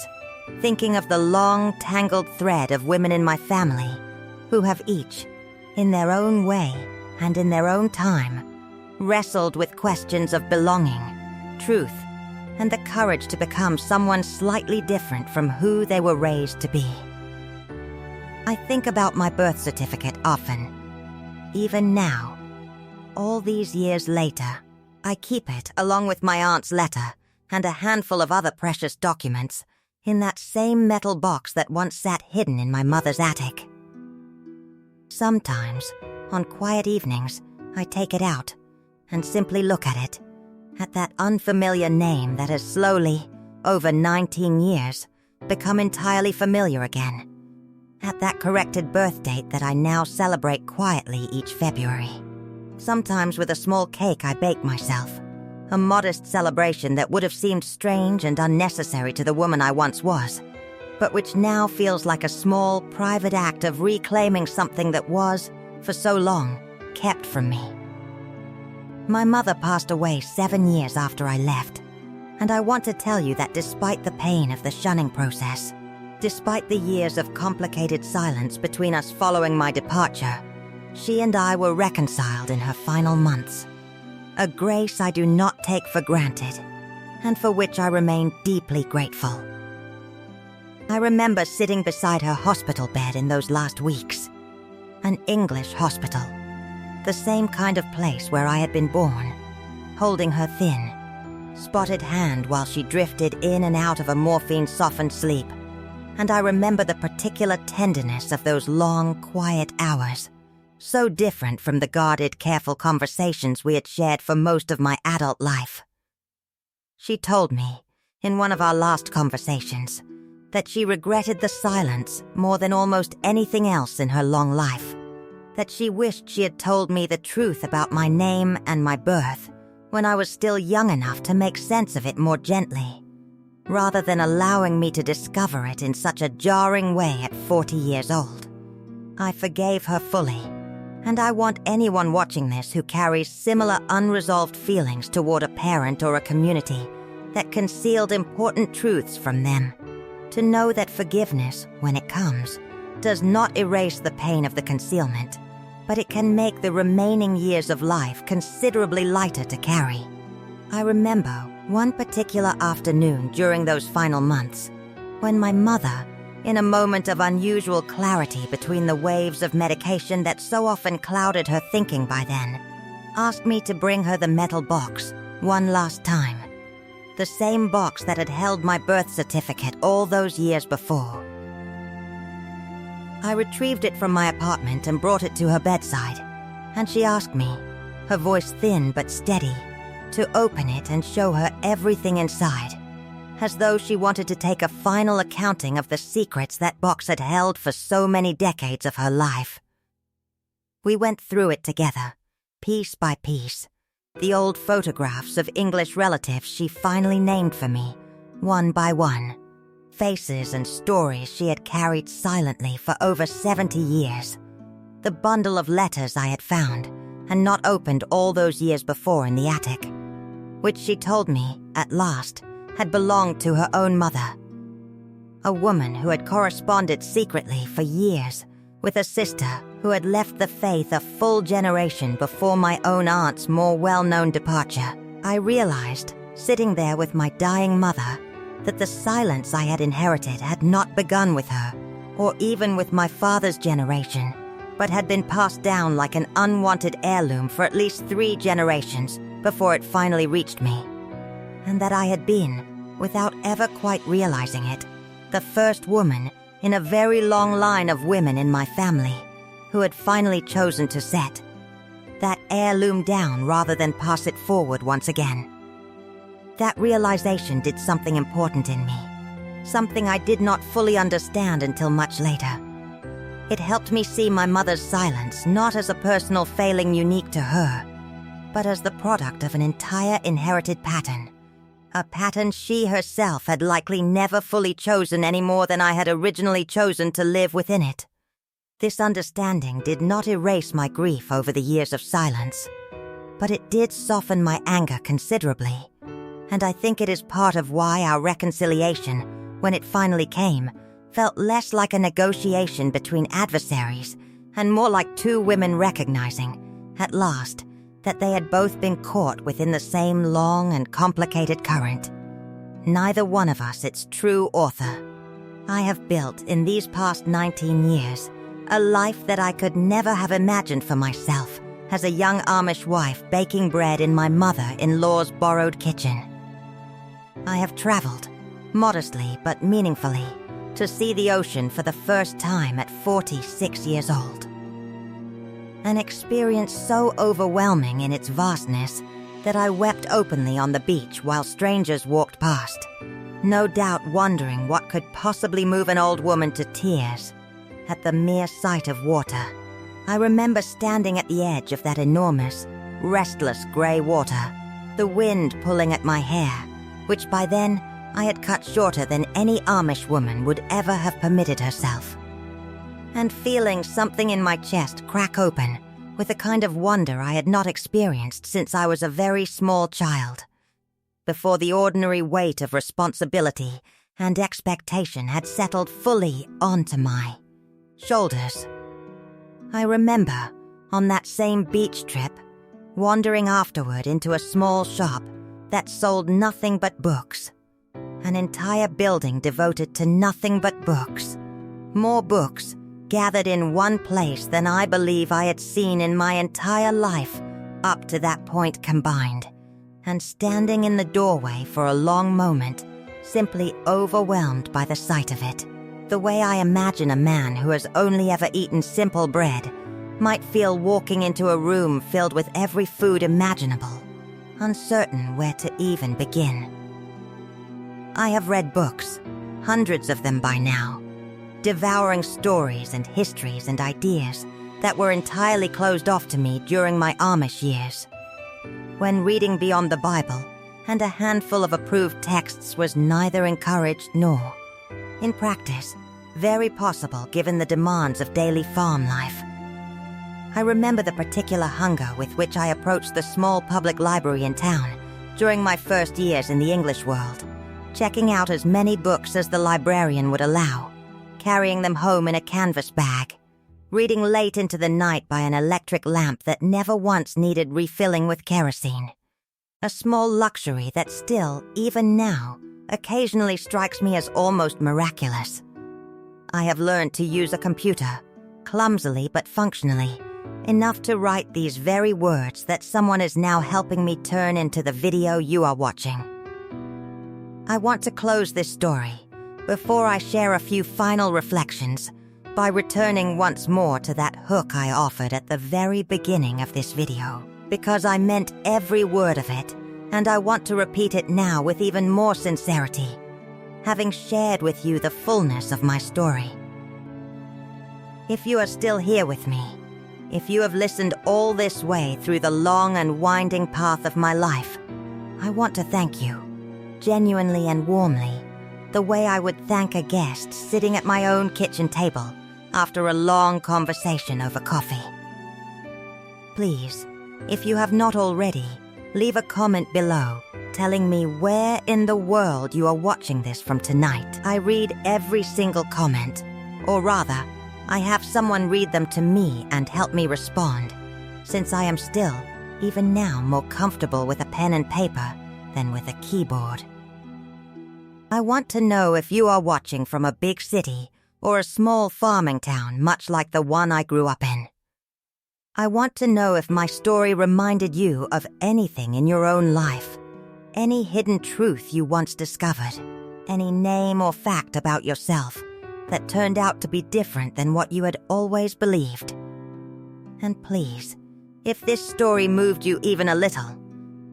thinking of the long, tangled thread of women in my family who have each, in their own way and in their own time, wrestled with questions of belonging, truth, and the courage to become someone slightly different from who they were raised to be. I think about my birth certificate often. Even now, all these years later, I keep it along with my aunt's letter and a handful of other precious documents in that same metal box that once sat hidden in my mother's attic. Sometimes, on quiet evenings, I take it out and simply look at it, at that unfamiliar name that has slowly, over 19 years, become entirely familiar again, at that corrected birth date that I now celebrate quietly each February, sometimes with a small cake I bake myself, a modest celebration that would have seemed strange and unnecessary to the woman I once was, but which now feels like a small, private act of reclaiming something that was, for so long, kept from me. My mother passed away 7 years after I left, and I want to tell you that despite the pain of the shunning process, despite the years of complicated silence between us following my departure, she and I were reconciled in her final months. A grace I do not take for granted, and for which I remain deeply grateful. I remember sitting beside her hospital bed in those last weeks. An English hospital, the same kind of place where I had been born, holding her thin, spotted hand while she drifted in and out of a morphine-softened sleep, and I remember the particular tenderness of those long, quiet hours, so different from the guarded, careful conversations we had shared for most of my adult life. She told me, in one of our last conversations, that she regretted the silence more than almost anything else in her long life, that she wished she had told me the truth about my name and my birth when I was still young enough to make sense of it more gently, rather than allowing me to discover it in such a jarring way at 40 years old. I forgave her fully, and I want anyone watching this who carries similar unresolved feelings toward a parent or a community that concealed important truths from them to know that forgiveness, when it comes, does not erase the pain of the concealment, but it can make the remaining years of life considerably lighter to carry. I remember one particular afternoon during those final months, when my mother, in a moment of unusual clarity between the waves of medication that so often clouded her thinking by then, asked me to bring her the metal box one last time. The same box that had held my birth certificate all those years before. I retrieved it from my apartment and brought it to her bedside, and she asked me, her voice thin but steady, to open it and show her everything inside, as though she wanted to take a final accounting of the secrets that box had held for so many decades of her life. We went through it together, piece by piece, the old photographs of English relatives she finally named for me, one by one, faces and stories she had carried silently for over 70 years, the bundle of letters I had found and not opened all those years before in the attic, which she told me, at last, had belonged to her own mother, a woman who had corresponded secretly for years with a sister who had left the faith a full generation before my own aunt's more well-known departure. I realized, sitting there with my dying mother, that the silence I had inherited had not begun with her, or even with my father's generation, but had been passed down like an unwanted heirloom for at least 3 generations before it finally reached me, and that I had been, without ever quite realizing it, the first woman in a very long line of women in my family who had finally chosen to set that heirloom down rather than pass it forward once again. That realization did something important in me, something I did not fully understand until much later. It helped me see my mother's silence not as a personal failing unique to her, but as the product of an entire inherited pattern. A pattern she herself had likely never fully chosen any more than I had originally chosen to live within it. This understanding did not erase my grief over the years of silence, but it did soften my anger considerably, and I think it is part of why our reconciliation, when it finally came, felt less like a negotiation between adversaries and more like two women recognizing, at last, that they had both been caught within the same long and complicated current. Neither one of us its true author. I have built, in these past 19 years, a life that I could never have imagined for myself as a young Amish wife baking bread in my mother-in-law's borrowed kitchen. I have traveled, modestly but meaningfully, to see the ocean for the first time at 46 years old. An experience so overwhelming in its vastness that I wept openly on the beach while strangers walked past, no doubt wondering what could possibly move an old woman to tears at the mere sight of water. I remember standing at the edge of that enormous, restless gray water, the wind pulling at my hair, which by then I had cut shorter than any Amish woman would ever have permitted herself, and feeling something in my chest crack open with a kind of wonder I had not experienced since I was a very small child, before the ordinary weight of responsibility and expectation had settled fully onto my shoulders. I remember, on that same beach trip, wandering afterward into a small shop that sold nothing but books. An entire building devoted to nothing but books. More books gathered in one place than I believe I had seen in my entire life up to that point combined. And standing in the doorway for a long moment, simply overwhelmed by the sight of it. The way I imagine a man who has only ever eaten simple bread might feel walking into a room filled with every food imaginable, uncertain where to even begin. I have read books, hundreds of them by now, devouring stories and histories and ideas that were entirely closed off to me during my Amish years, when reading beyond the Bible and a handful of approved texts was neither encouraged nor, in practice, very possible given the demands of daily farm life. I remember the particular hunger with which I approached the small public library in town during my first years in the English world, checking out as many books as the librarian would allow, carrying them home in a canvas bag, reading late into the night by an electric lamp that never once needed refilling with kerosene. A small luxury that still, even now, occasionally strikes me as almost miraculous. I have learned to use a computer, clumsily but functionally, enough to write these very words that someone is now helping me turn into the video you are watching. I want to close this story, before I share a few final reflections, by returning once more to that hook I offered at the very beginning of this video, because I meant every word of it, and I want to repeat it now with even more sincerity, having shared with you the fullness of my story. If you are still here with me, if you have listened all this way through the long and winding path of my life, I want to thank you, genuinely and warmly, the way I would thank a guest sitting at my own kitchen table after a long conversation over coffee. Please, if you have not already, leave a comment below telling me where in the world you are watching this from tonight. I read every single comment, or rather, I have someone read them to me and help me respond, since I am still, even now, more comfortable with a pen and paper than with a keyboard. I want to know if you are watching from a big city or a small farming town much like the one I grew up in. I want to know if my story reminded you of anything in your own life, any hidden truth you once discovered, any name or fact about yourself that turned out to be different than what you had always believed. And please, if this story moved you even a little,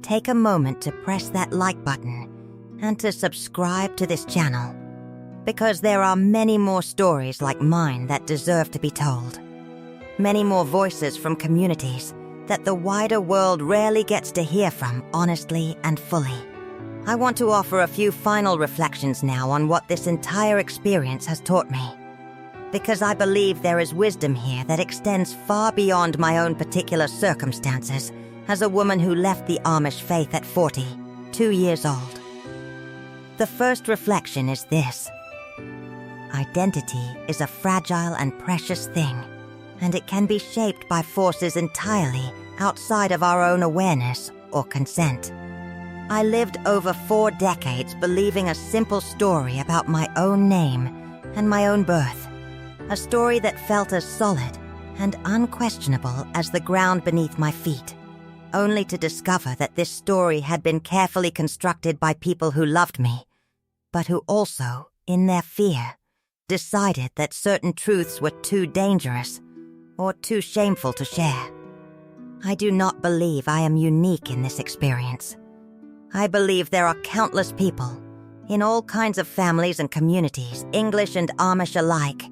take a moment to press that like button and to subscribe to this channel, because there are many more stories like mine that deserve to be told. Many more voices from communities that the wider world rarely gets to hear from honestly and fully. I want to offer a few final reflections now on what this entire experience has taught me, because I believe there is wisdom here that extends far beyond my own particular circumstances as a woman who left the Amish faith at 42 years old. The first reflection is this: identity is a fragile and precious thing, and it can be shaped by forces entirely outside of our own awareness or consent. I lived over 4 decades believing a simple story about my own name and my own birth, a story that felt as solid and unquestionable as the ground beneath my feet, only to discover that this story had been carefully constructed by people who loved me, but who also, in their fear, decided that certain truths were too dangerous or too shameful to share. I do not believe I am unique in this experience. I believe there are countless people, in all kinds of families and communities, English and Amish alike,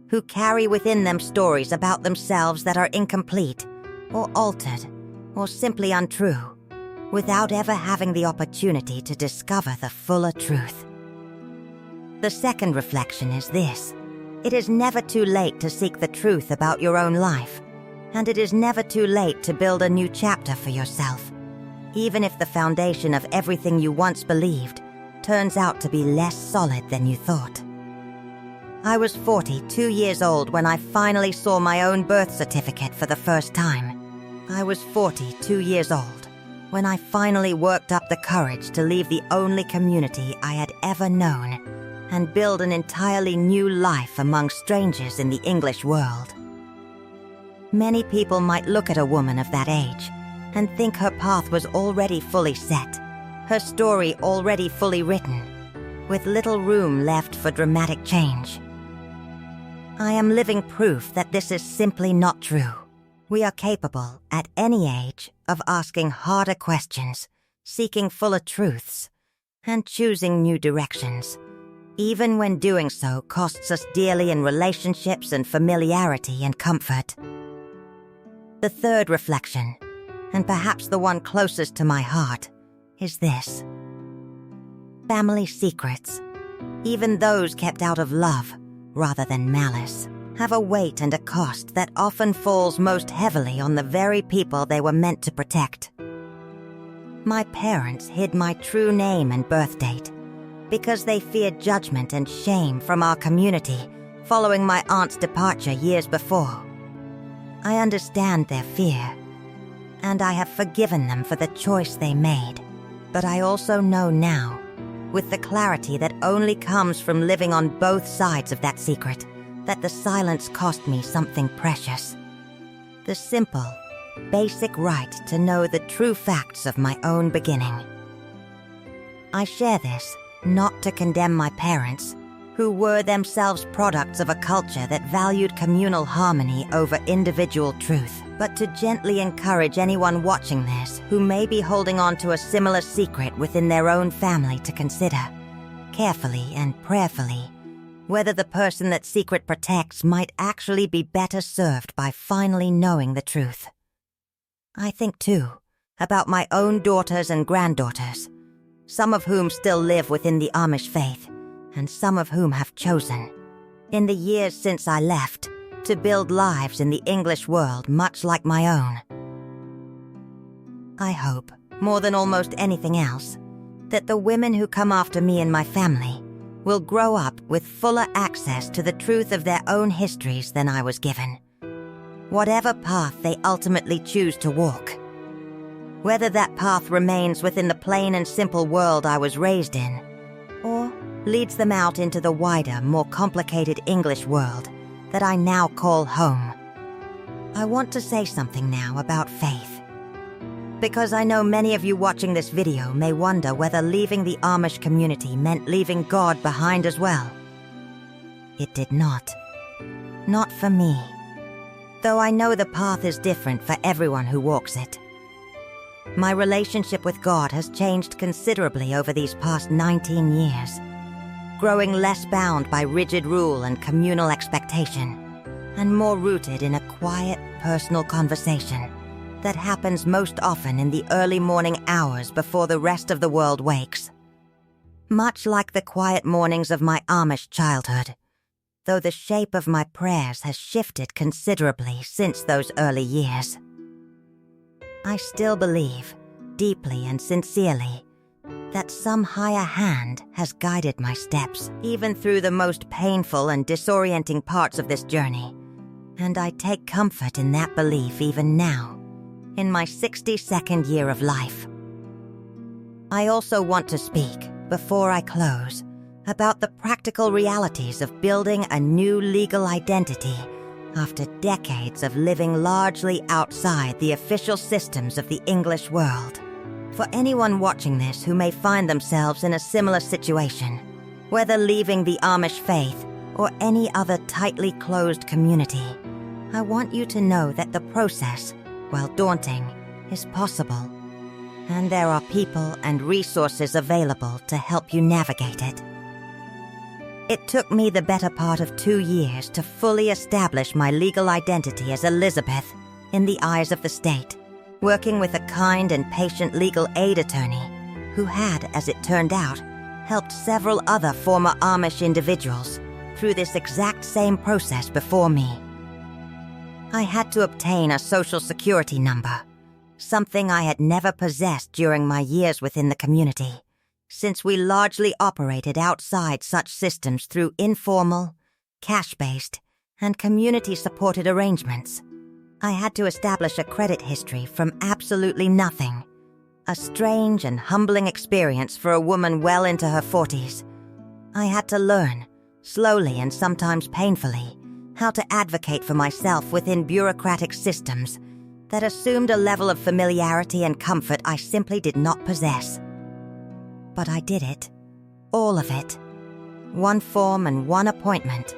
who carry within them stories about themselves that are incomplete, or altered, or simply untrue, without ever having the opportunity to discover the fuller truth. The second reflection is this: it is never too late to seek the truth about your own life, and it is never too late to build a new chapter for yourself, even if the foundation of everything you once believed turns out to be less solid than you thought. I was 42 years old when I finally saw my own birth certificate for the first time. I was 42 years old when I finally worked up the courage to leave the only community I had ever known and build an entirely new life among strangers in the English world. Many people might look at a woman of that age and think her path was already fully set, her story already fully written, with little room left for dramatic change. I am living proof that this is simply not true. We are capable, at any age, of asking harder questions, seeking fuller truths, and choosing new directions, even when doing so costs us dearly in relationships and familiarity and comfort. The third reflection, and perhaps the one closest to my heart, is this: family secrets, even those kept out of love rather than malice, have a weight and a cost that often falls most heavily on the very people they were meant to protect. My parents hid my true name and birth date because they feared judgment and shame from our community following my aunt's departure years before. I understand their fear, and I have forgiven them for the choice they made. But I also know now, with the clarity that only comes from living on both sides of that secret, that the silence cost me something precious. The simple, basic right to know the true facts of my own beginning. I share this not to condemn my parents, who were themselves products of a culture that valued communal harmony over individual truth, but to gently encourage anyone watching this who may be holding on to a similar secret within their own family to consider, carefully and prayerfully, whether the person that secret protects might actually be better served by finally knowing the truth. I think, too, about my own daughters and granddaughters, some of whom still live within the Amish faith, and some of whom have chosen, in the years since I left, to build lives in the English world much like my own. I hope, more than almost anything else, that the women who come after me and my family will grow up with fuller access to the truth of their own histories than I was given, whatever path they ultimately choose to walk. Whether that path remains within the plain and simple world I was raised in, or leads them out into the wider, more complicated English world that I now call home. I want to say something now about faith, because I know many of you watching this video may wonder whether leaving the Amish community meant leaving God behind as well. It did not. Not for me. Though I know the path is different for everyone who walks it. My relationship with God has changed considerably over these past 19 years, growing less bound by rigid rule and communal expectation, and more rooted in a quiet, personal conversation that happens most often in the early morning hours before the rest of the world wakes. Much like the quiet mornings of my Amish childhood, though the shape of my prayers has shifted considerably since those early years. I still believe, deeply and sincerely, that some higher hand has guided my steps, even through the most painful and disorienting parts of this journey, and I take comfort in that belief even now, in my 62nd year of life. I also want to speak, before I close, about the practical realities of building a new legal identity after decades of living largely outside the official systems of the English world. For anyone watching this who may find themselves in a similar situation, whether leaving the Amish faith or any other tightly closed community, I want you to know that the process, while daunting, is possible, and there are people and resources available to help you navigate it. It took me the better part of 2 years to fully establish my legal identity as Elizabeth in the eyes of the state, working with a kind and patient legal aid attorney who had, as it turned out, helped several other former Amish individuals through this exact same process before me. I had to obtain a social security number, something I had never possessed during my years within the community, since we largely operated outside such systems through informal, cash-based, and community-supported arrangements. I had to establish a credit history from absolutely nothing, a strange and humbling experience for a woman well into her 40s. I had to learn, slowly and sometimes painfully, how to advocate for myself within bureaucratic systems that assumed a level of familiarity and comfort I simply did not possess. But I did it. All of it. One form and one appointment,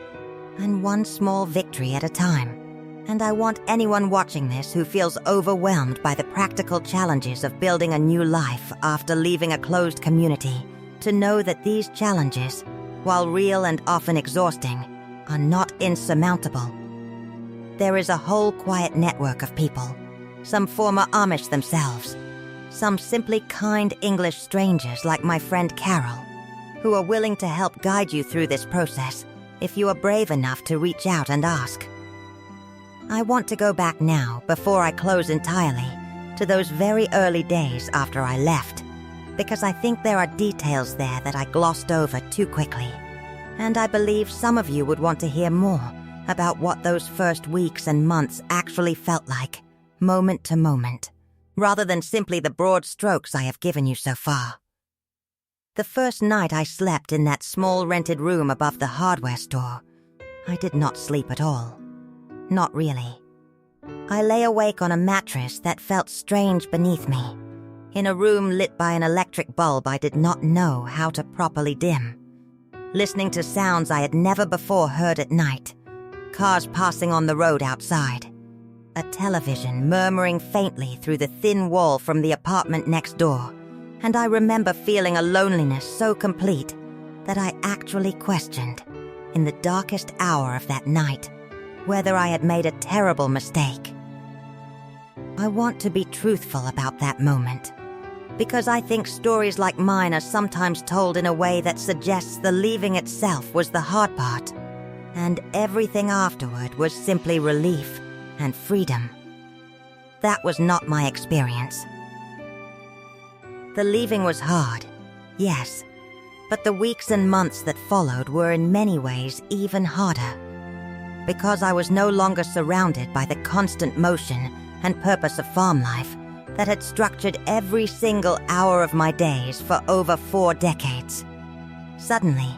and one small victory at a time. And I want anyone watching this who feels overwhelmed by the practical challenges of building a new life after leaving a closed community to know that these challenges, while real and often exhausting, are not insurmountable. There is a whole quiet network of people, some former Amish themselves, some simply kind English strangers like my friend Carol, who are willing to help guide you through this process if you are brave enough to reach out and ask. I want to go back now, before I close entirely, to those very early days after I left, because I think there are details there that I glossed over too quickly, and I believe some of you would want to hear more about what those first weeks and months actually felt like, moment to moment, rather than simply the broad strokes I have given you so far. The first night I slept in that small rented room above the hardware store, I did not sleep at all. Not really. I lay awake on a mattress that felt strange beneath me, in a room lit by an electric bulb I did not know how to properly dim, listening to sounds I had never before heard at night, cars passing on the road outside, a television murmuring faintly through the thin wall from the apartment next door, and I remember feeling a loneliness so complete that I actually questioned, in the darkest hour of that night, whether I had made a terrible mistake. I want to be truthful about that moment, because I think stories like mine are sometimes told in a way that suggests the leaving itself was the hard part, and everything afterward was simply relief and freedom. That was not my experience. The leaving was hard, yes, but the weeks and months that followed were in many ways even harder, because I was no longer surrounded by the constant motion and purpose of farm life that had structured every single hour of my days for over 4 decades. Suddenly,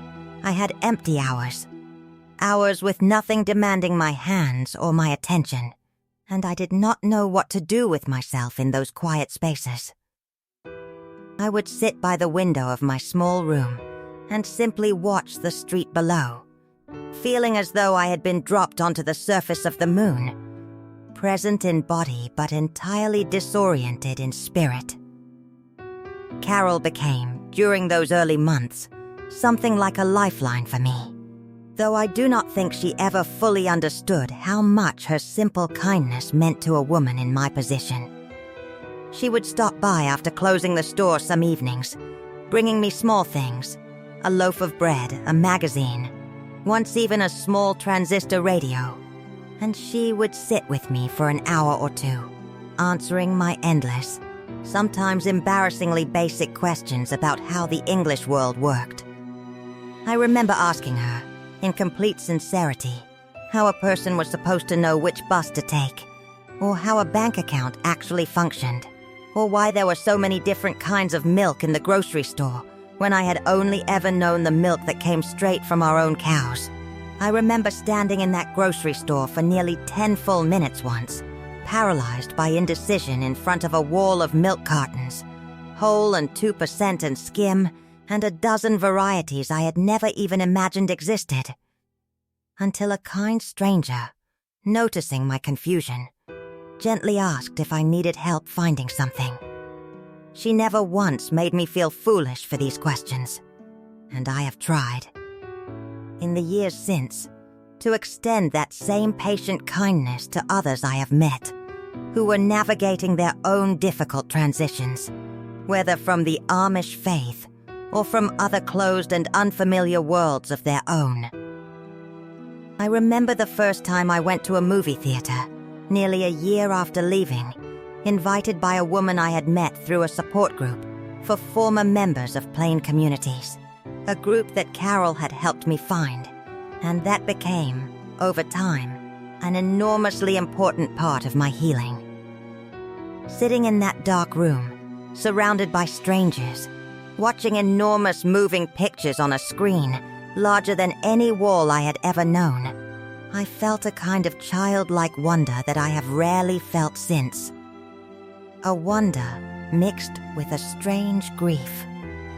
I had empty hours with nothing demanding my hands or my attention, and I did not know what to do with myself in those quiet spaces. I would sit by the window of my small room and simply watch the street below, feeling as though I had been dropped onto the surface of the moon, present in body but entirely disoriented in spirit. Carol became, during those early months, something like a lifeline for me, though I do not think she ever fully understood how much her simple kindness meant to a woman in my position. She would stop by after closing the store some evenings, bringing me small things, a loaf of bread, a magazine, once even a small transistor radio, and she would sit with me for an hour or two, answering my endless, sometimes embarrassingly basic questions about how the English world worked. I remember asking her, in complete sincerity, how a person was supposed to know which bus to take, or how a bank account actually functioned, or why there were so many different kinds of milk in the grocery store when I had only ever known the milk that came straight from our own cows. I remember standing in that grocery store for nearly 10 full minutes once, paralyzed by indecision in front of a wall of milk cartons, whole and 2% and skim, and a dozen varieties I had never even imagined existed. Until a kind stranger, noticing my confusion, gently asked if I needed help finding something. She never once made me feel foolish for these questions, and I have tried, in the years since, to extend that same patient kindness to others I have met, who were navigating their own difficult transitions, whether from the Amish faith or from other closed and unfamiliar worlds of their own. I remember the first time I went to a movie theater, nearly a year after leaving, invited by a woman I had met through a support group for former members of Plain Communities, a group that Carol had helped me find, and that became, over time, an enormously important part of my healing. Sitting in that dark room, surrounded by strangers, watching enormous moving pictures on a screen larger than any wall I had ever known, I felt a kind of childlike wonder that I have rarely felt since. A wonder mixed with a strange grief,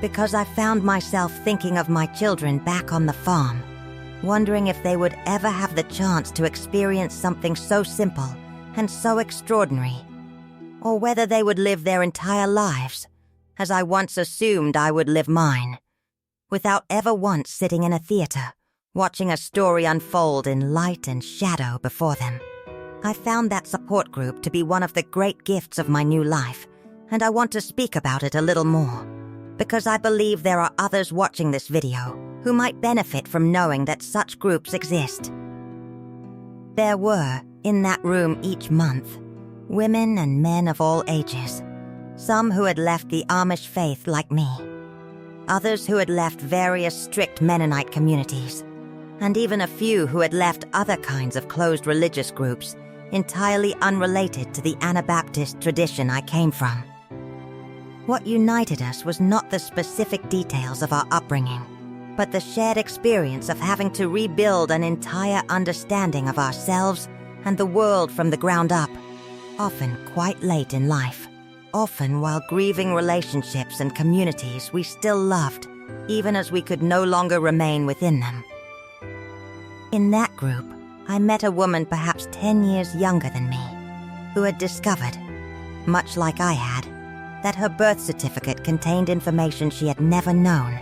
because I found myself thinking of my children back on the farm, wondering if they would ever have the chance to experience something so simple and so extraordinary, or whether they would live their entire lives, as I once assumed I would live mine, without ever once sitting in a theater, watching a story unfold in light and shadow before them. I found that support group to be one of the great gifts of my new life, and I want to speak about it a little more, because I believe there are others watching this video who might benefit from knowing that such groups exist. There were, in that room each month, women and men of all ages, some who had left the Amish faith like me, others who had left various strict Mennonite communities, and even a few who had left other kinds of closed religious groups entirely unrelated to the Anabaptist tradition I came from. What united us was not the specific details of our upbringing, but the shared experience of having to rebuild an entire understanding of ourselves and the world from the ground up, often quite late in life, often while grieving relationships and communities we still loved, even as we could no longer remain within them. In that group, I met a woman perhaps 10 years younger than me, who had discovered, much like I had, that her birth certificate contained information she had never known.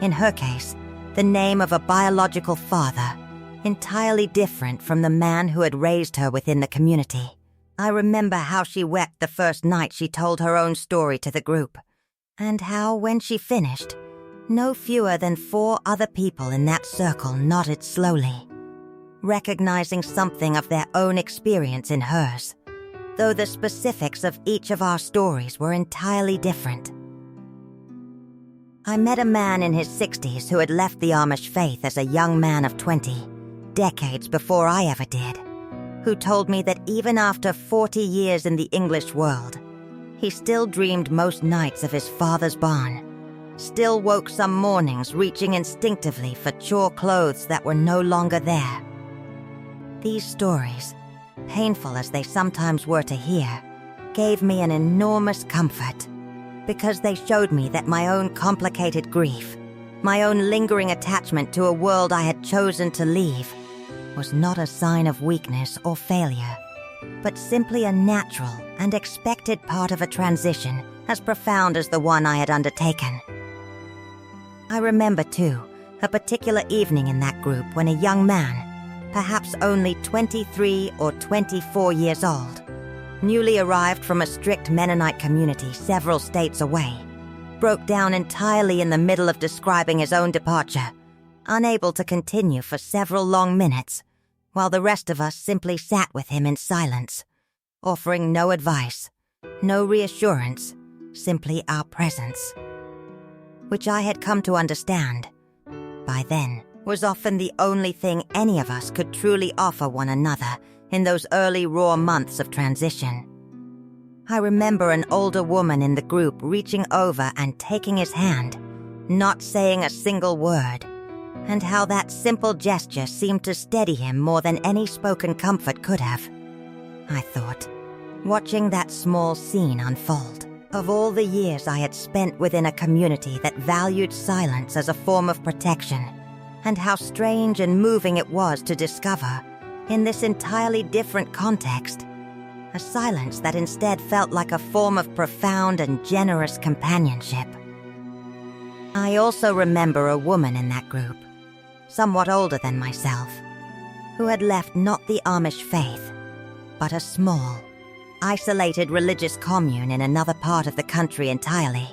In her case, the name of a biological father, entirely different from the man who had raised her within the community. I remember how she wept the first night she told her own story to the group, and how, when she finished, no fewer than 4 other people in that circle nodded slowly, recognizing something of their own experience in hers, though the specifics of each of our stories were entirely different. I met a man in his 60s who had left the Amish faith as a young man of 20, decades before I ever did, who told me that even after 40 years in the English world, he still dreamed most nights of his father's barn, still woke some mornings reaching instinctively for chore clothes that were no longer there. These stories, painful as they sometimes were to hear, gave me an enormous comfort, because they showed me that my own complicated grief, my own lingering attachment to a world I had chosen to leave, was not a sign of weakness or failure, but simply a natural and expected part of a transition as profound as the one I had undertaken. I remember, too, a particular evening in that group when a young man, perhaps only 23 or 24 years old, newly arrived from a strict Mennonite community several states away, broke down entirely in the middle of describing his own departure, unable to continue for several long minutes, while the rest of us simply sat with him in silence, offering no advice, no reassurance, simply our presence. Which I had come to understand, by then, was often the only thing any of us could truly offer one another in those early raw months of transition. I remember an older woman in the group reaching over and taking his hand, not saying a single word, and how that simple gesture seemed to steady him more than any spoken comfort could have. I thought, watching that small scene unfold, of all the years I had spent within a community that valued silence as a form of protection, and how strange and moving it was to discover, in this entirely different context, a silence that instead felt like a form of profound and generous companionship. I also remember a woman in that group, somewhat older than myself, who had left not the Amish faith, but a small, isolated religious commune in another part of the country entirely,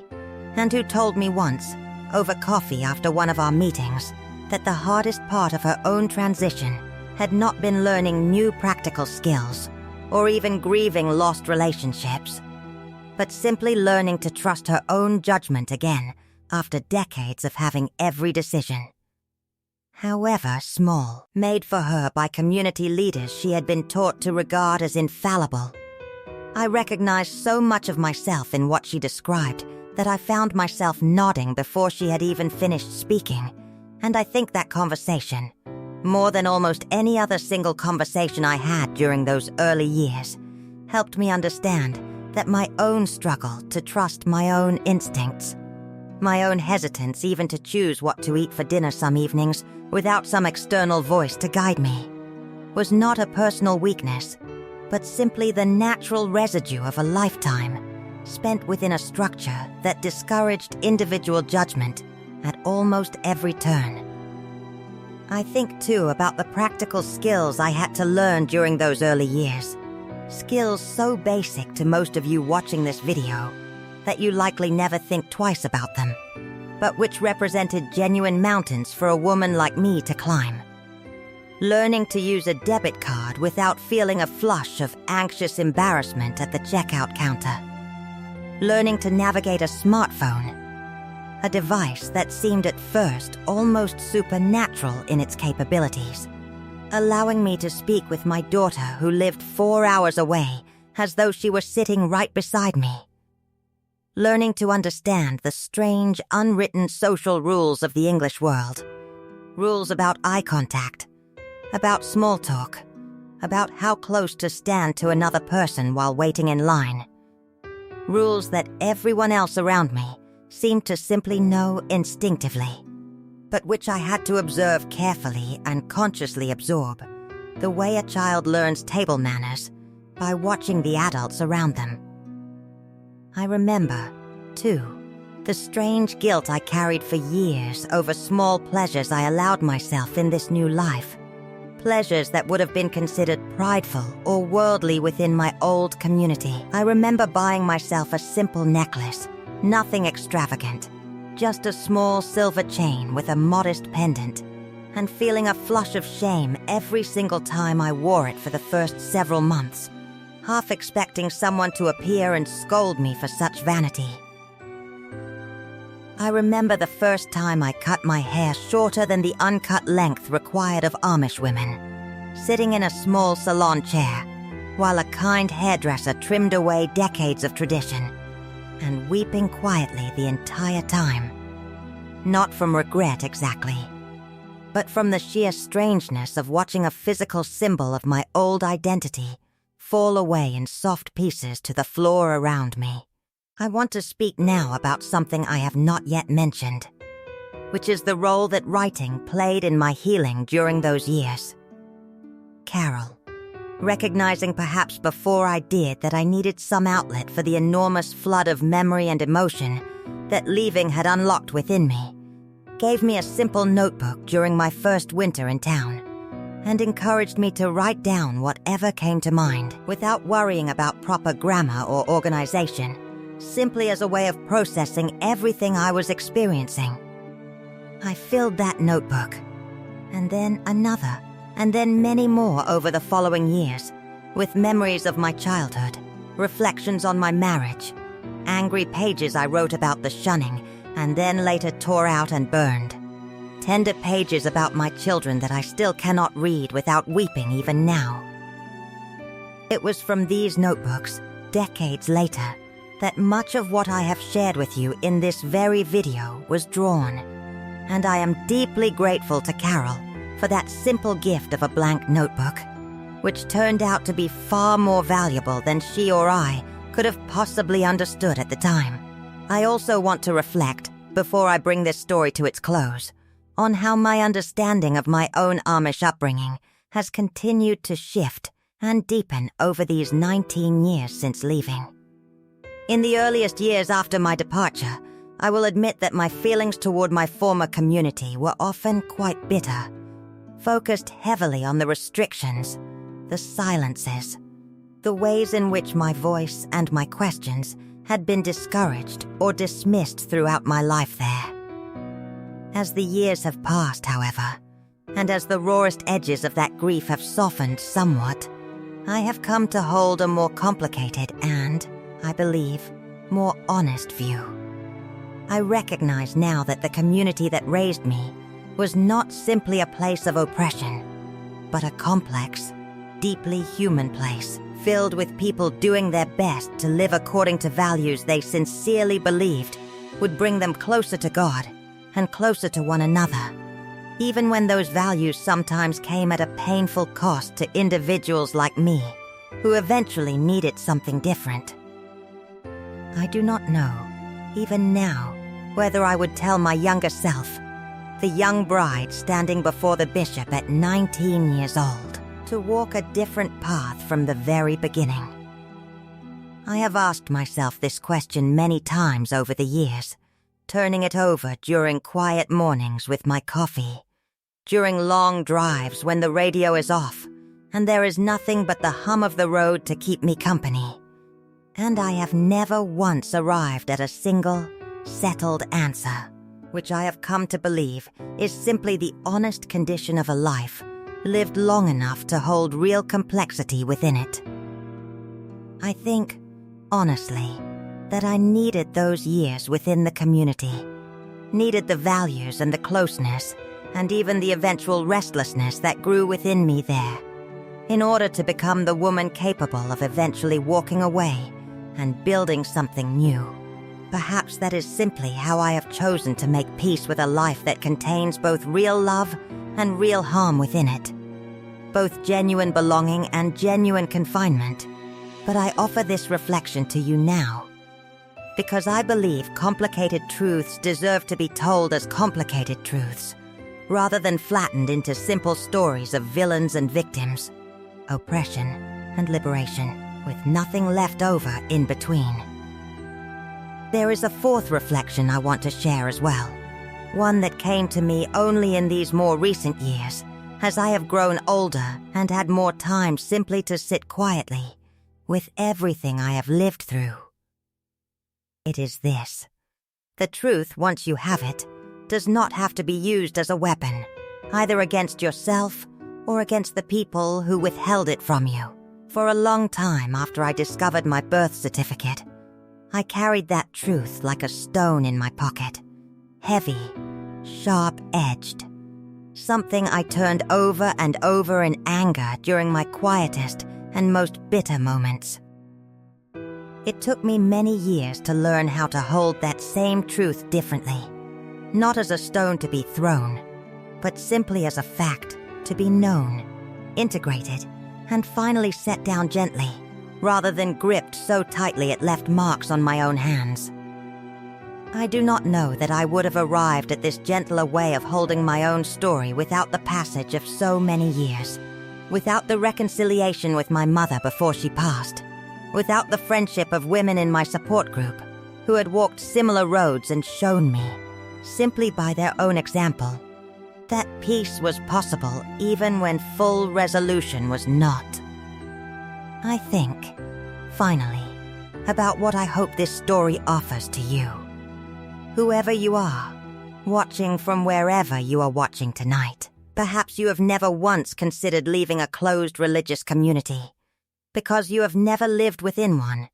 and who told me once, over coffee after one of our meetings, that the hardest part of her own transition had not been learning new practical skills, or even grieving lost relationships, but simply learning to trust her own judgment again after decades of having every decision, however small, made for her by community leaders she had been taught to regard as infallible. I recognized so much of myself in what she described that I found myself nodding before she had even finished speaking, and I think that conversation, more than almost any other single conversation I had during those early years, helped me understand that my own struggle to trust my own instincts, my own hesitance even to choose what to eat for dinner some evenings without some external voice to guide me, was not a personal weakness, but simply the natural residue of a lifetime spent within a structure that discouraged individual judgment at almost every turn. I think, too, about the practical skills I had to learn during those early years. Skills so basic to most of you watching this video that you likely never think twice about them, but which represented genuine mountains for a woman like me to climb. Learning to use a debit card without feeling a flush of anxious embarrassment at the checkout counter. Learning to navigate a smartphone, a device that seemed at first almost supernatural in its capabilities, allowing me to speak with my daughter who lived 4 hours away as though she were sitting right beside me. Learning to understand the strange, unwritten social rules of the English world. Rules about eye contact, about small talk, about how close to stand to another person while waiting in line. Rules that everyone else around me seemed to simply know instinctively, but which I had to observe carefully and consciously absorb, the way a child learns table manners by watching the adults around them. I remember, too, the strange guilt I carried for years over small pleasures I allowed myself in this new life, pleasures that would have been considered prideful or worldly within my old community. I remember buying myself a simple necklace, nothing extravagant, just a small silver chain with a modest pendant, and feeling a flush of shame every single time I wore it for the first several months, half expecting someone to appear and scold me for such vanity. I remember the first time I cut my hair shorter than the uncut length required of Amish women, sitting in a small salon chair, while a kind hairdresser trimmed away decades of tradition, and weeping quietly the entire time. Not from regret exactly, but from the sheer strangeness of watching a physical symbol of my old identity fall away in soft pieces to the floor around me. I want to speak now about something I have not yet mentioned, which is the role that writing played in my healing during those years. Carol, recognizing perhaps before I did that I needed some outlet for the enormous flood of memory and emotion that leaving had unlocked within me, gave me a simple notebook during my first winter in town, and encouraged me to write down whatever came to mind without worrying about proper grammar or organization, simply as a way of processing everything I was experiencing. I filled that notebook, and then another, and then many more over the following years, with memories of my childhood, reflections on my marriage, angry pages I wrote about the shunning, and then later tore out and burned, tender pages about my children that I still cannot read without weeping even now. It was from these notebooks, decades later, that much of what I have shared with you in this very video was drawn, and I am deeply grateful to Carol for that simple gift of a blank notebook, which turned out to be far more valuable than she or I could have possibly understood at the time. I also want to reflect, before I bring this story to its close, on how my understanding of my own Amish upbringing has continued to shift and deepen over these 19 years since leaving. In the earliest years after my departure, I will admit that my feelings toward my former community were often quite bitter, focused heavily on the restrictions, the silences, the ways in which my voice and my questions had been discouraged or dismissed throughout my life there. As the years have passed, however, and as the rawest edges of that grief have softened somewhat, I have come to hold a more complicated and, I believe, more honest view. I recognize now that the community that raised me was not simply a place of oppression, but a complex, deeply human place, filled with people doing their best to live according to values they sincerely believed would bring them closer to God and closer to one another, even when those values sometimes came at a painful cost to individuals like me, who eventually needed something different. I do not know, even now, whether I would tell my younger self, the young bride standing before the bishop at 19 years old, to walk a different path from the very beginning. I have asked myself this question many times over the years, turning it over during quiet mornings with my coffee, during long drives when the radio is off and there is nothing but the hum of the road to keep me company. And I have never once arrived at a single, settled answer, which I have come to believe is simply the honest condition of a life lived long enough to hold real complexity within it. I think, honestly, that I needed those years within the community, needed the values and the closeness, and even the eventual restlessness that grew within me there, in order to become the woman capable of eventually walking away and building something new. Perhaps that is simply how I have chosen to make peace with a life that contains both real love and real harm within it, both genuine belonging and genuine confinement. But I offer this reflection to you now, because I believe complicated truths deserve to be told as complicated truths, rather than flattened into simple stories of villains and victims, oppression and liberation, with nothing left over in between. There is a fourth reflection I want to share as well, one that came to me only in these more recent years, as I have grown older and had more time simply to sit quietly with everything I have lived through. It is this: the truth, once you have it, does not have to be used as a weapon, either against yourself or against the people who withheld it from you. For a long time after I discovered my birth certificate, I carried that truth like a stone in my pocket, heavy, sharp-edged, something I turned over and over in anger during my quietest and most bitter moments. It took me many years to learn how to hold that same truth differently, not as a stone to be thrown, but simply as a fact to be known, integrated, and finally set down gently, rather than gripped so tightly it left marks on my own hands. I do not know that I would have arrived at this gentler way of holding my own story without the passage of so many years, without the reconciliation with my mother before she passed, without the friendship of women in my support group who had walked similar roads and shown me, simply by their own example, that peace was possible even when full resolution was not. I think, finally, about what I hope this story offers to you. Whoever you are, watching from wherever you are watching tonight, perhaps you have never once considered leaving a closed religious community, because you have never lived within one,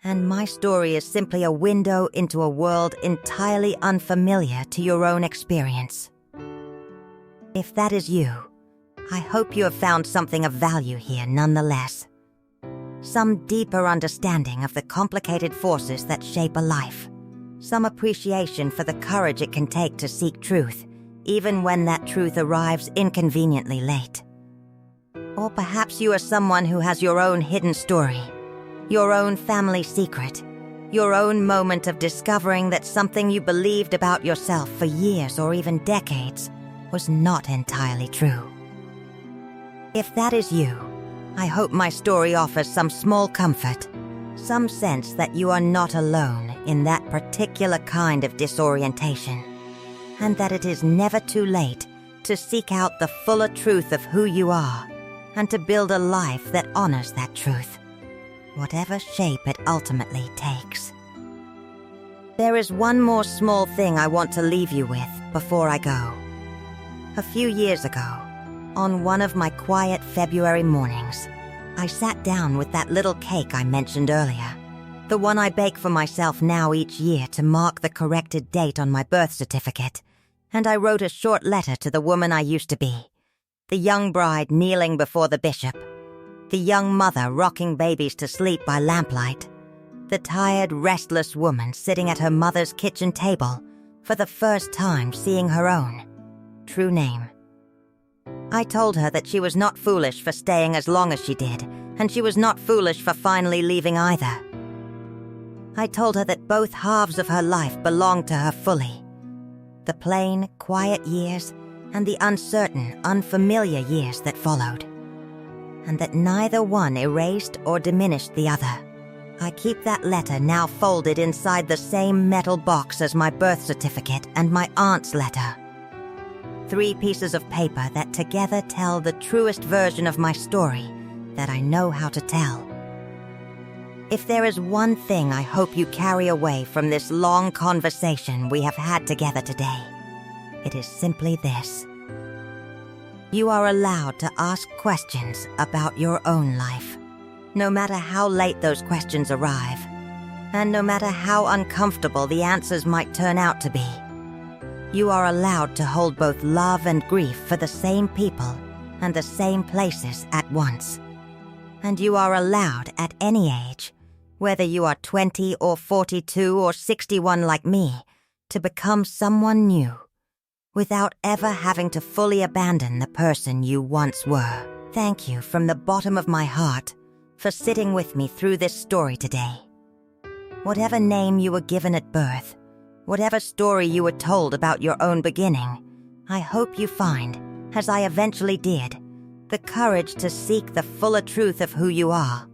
and my story is simply a window into a world entirely unfamiliar to your own experience. If that is you, I hope you have found something of value here nonetheless. Some deeper understanding of the complicated forces that shape a life. Some appreciation for the courage it can take to seek truth, even when that truth arrives inconveniently late. Or perhaps you are someone who has your own hidden story, your own family secret, your own moment of discovering that something you believed about yourself for years or even decades was not entirely true. If that is you, I hope my story offers some small comfort, some sense that you are not alone in that particular kind of disorientation, and that it is never too late to seek out the fuller truth of who you are and to build a life that honors that truth, whatever shape it ultimately takes. There is one more small thing I want to leave you with before I go. A few years ago, on one of my quiet February mornings, I sat down with that little cake I mentioned earlier, the one I bake for myself now each year to mark the corrected date on my birth certificate, and I wrote a short letter to the woman I used to be, the young bride kneeling before the bishop, the young mother rocking babies to sleep by lamplight, the tired, restless woman sitting at her mother's kitchen table for the first time seeing her own true name. I told her that she was not foolish for staying as long as she did, and she was not foolish for finally leaving either. I told her that both halves of her life belonged to her fully. The plain, quiet years and the uncertain, unfamiliar years that followed. And that neither one erased or diminished the other. I keep that letter now folded inside the same metal box as my birth certificate and my aunt's letter. 3 pieces of paper that together tell the truest version of my story that I know how to tell. If there is one thing I hope you carry away from this long conversation we have had together today, it is simply this. You are allowed to ask questions about your own life, no matter how late those questions arrive, and no matter how uncomfortable the answers might turn out to be. You are allowed to hold both love and grief for the same people and the same places at once. And you are allowed at any age, whether you are 20 or 42 or 61 like me, to become someone new, without ever having to fully abandon the person you once were. Thank you from the bottom of my heart for sitting with me through this story today. Whatever name you were given at birth, whatever story you were told about your own beginning, I hope you find, as I eventually did, the courage to seek the fuller truth of who you are,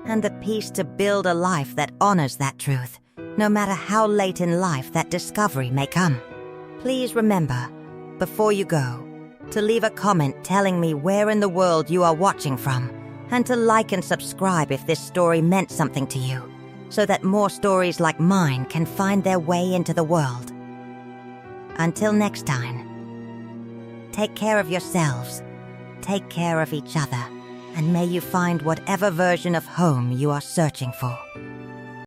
and the peace to build a life that honors that truth, no matter how late in life that discovery may come. Please remember, before you go, to leave a comment telling me where in the world you are watching from, and to like and subscribe if this story meant something to you, so that more stories like mine can find their way into the world. Until next time, take care of yourselves, take care of each other, and may you find whatever version of home you are searching for.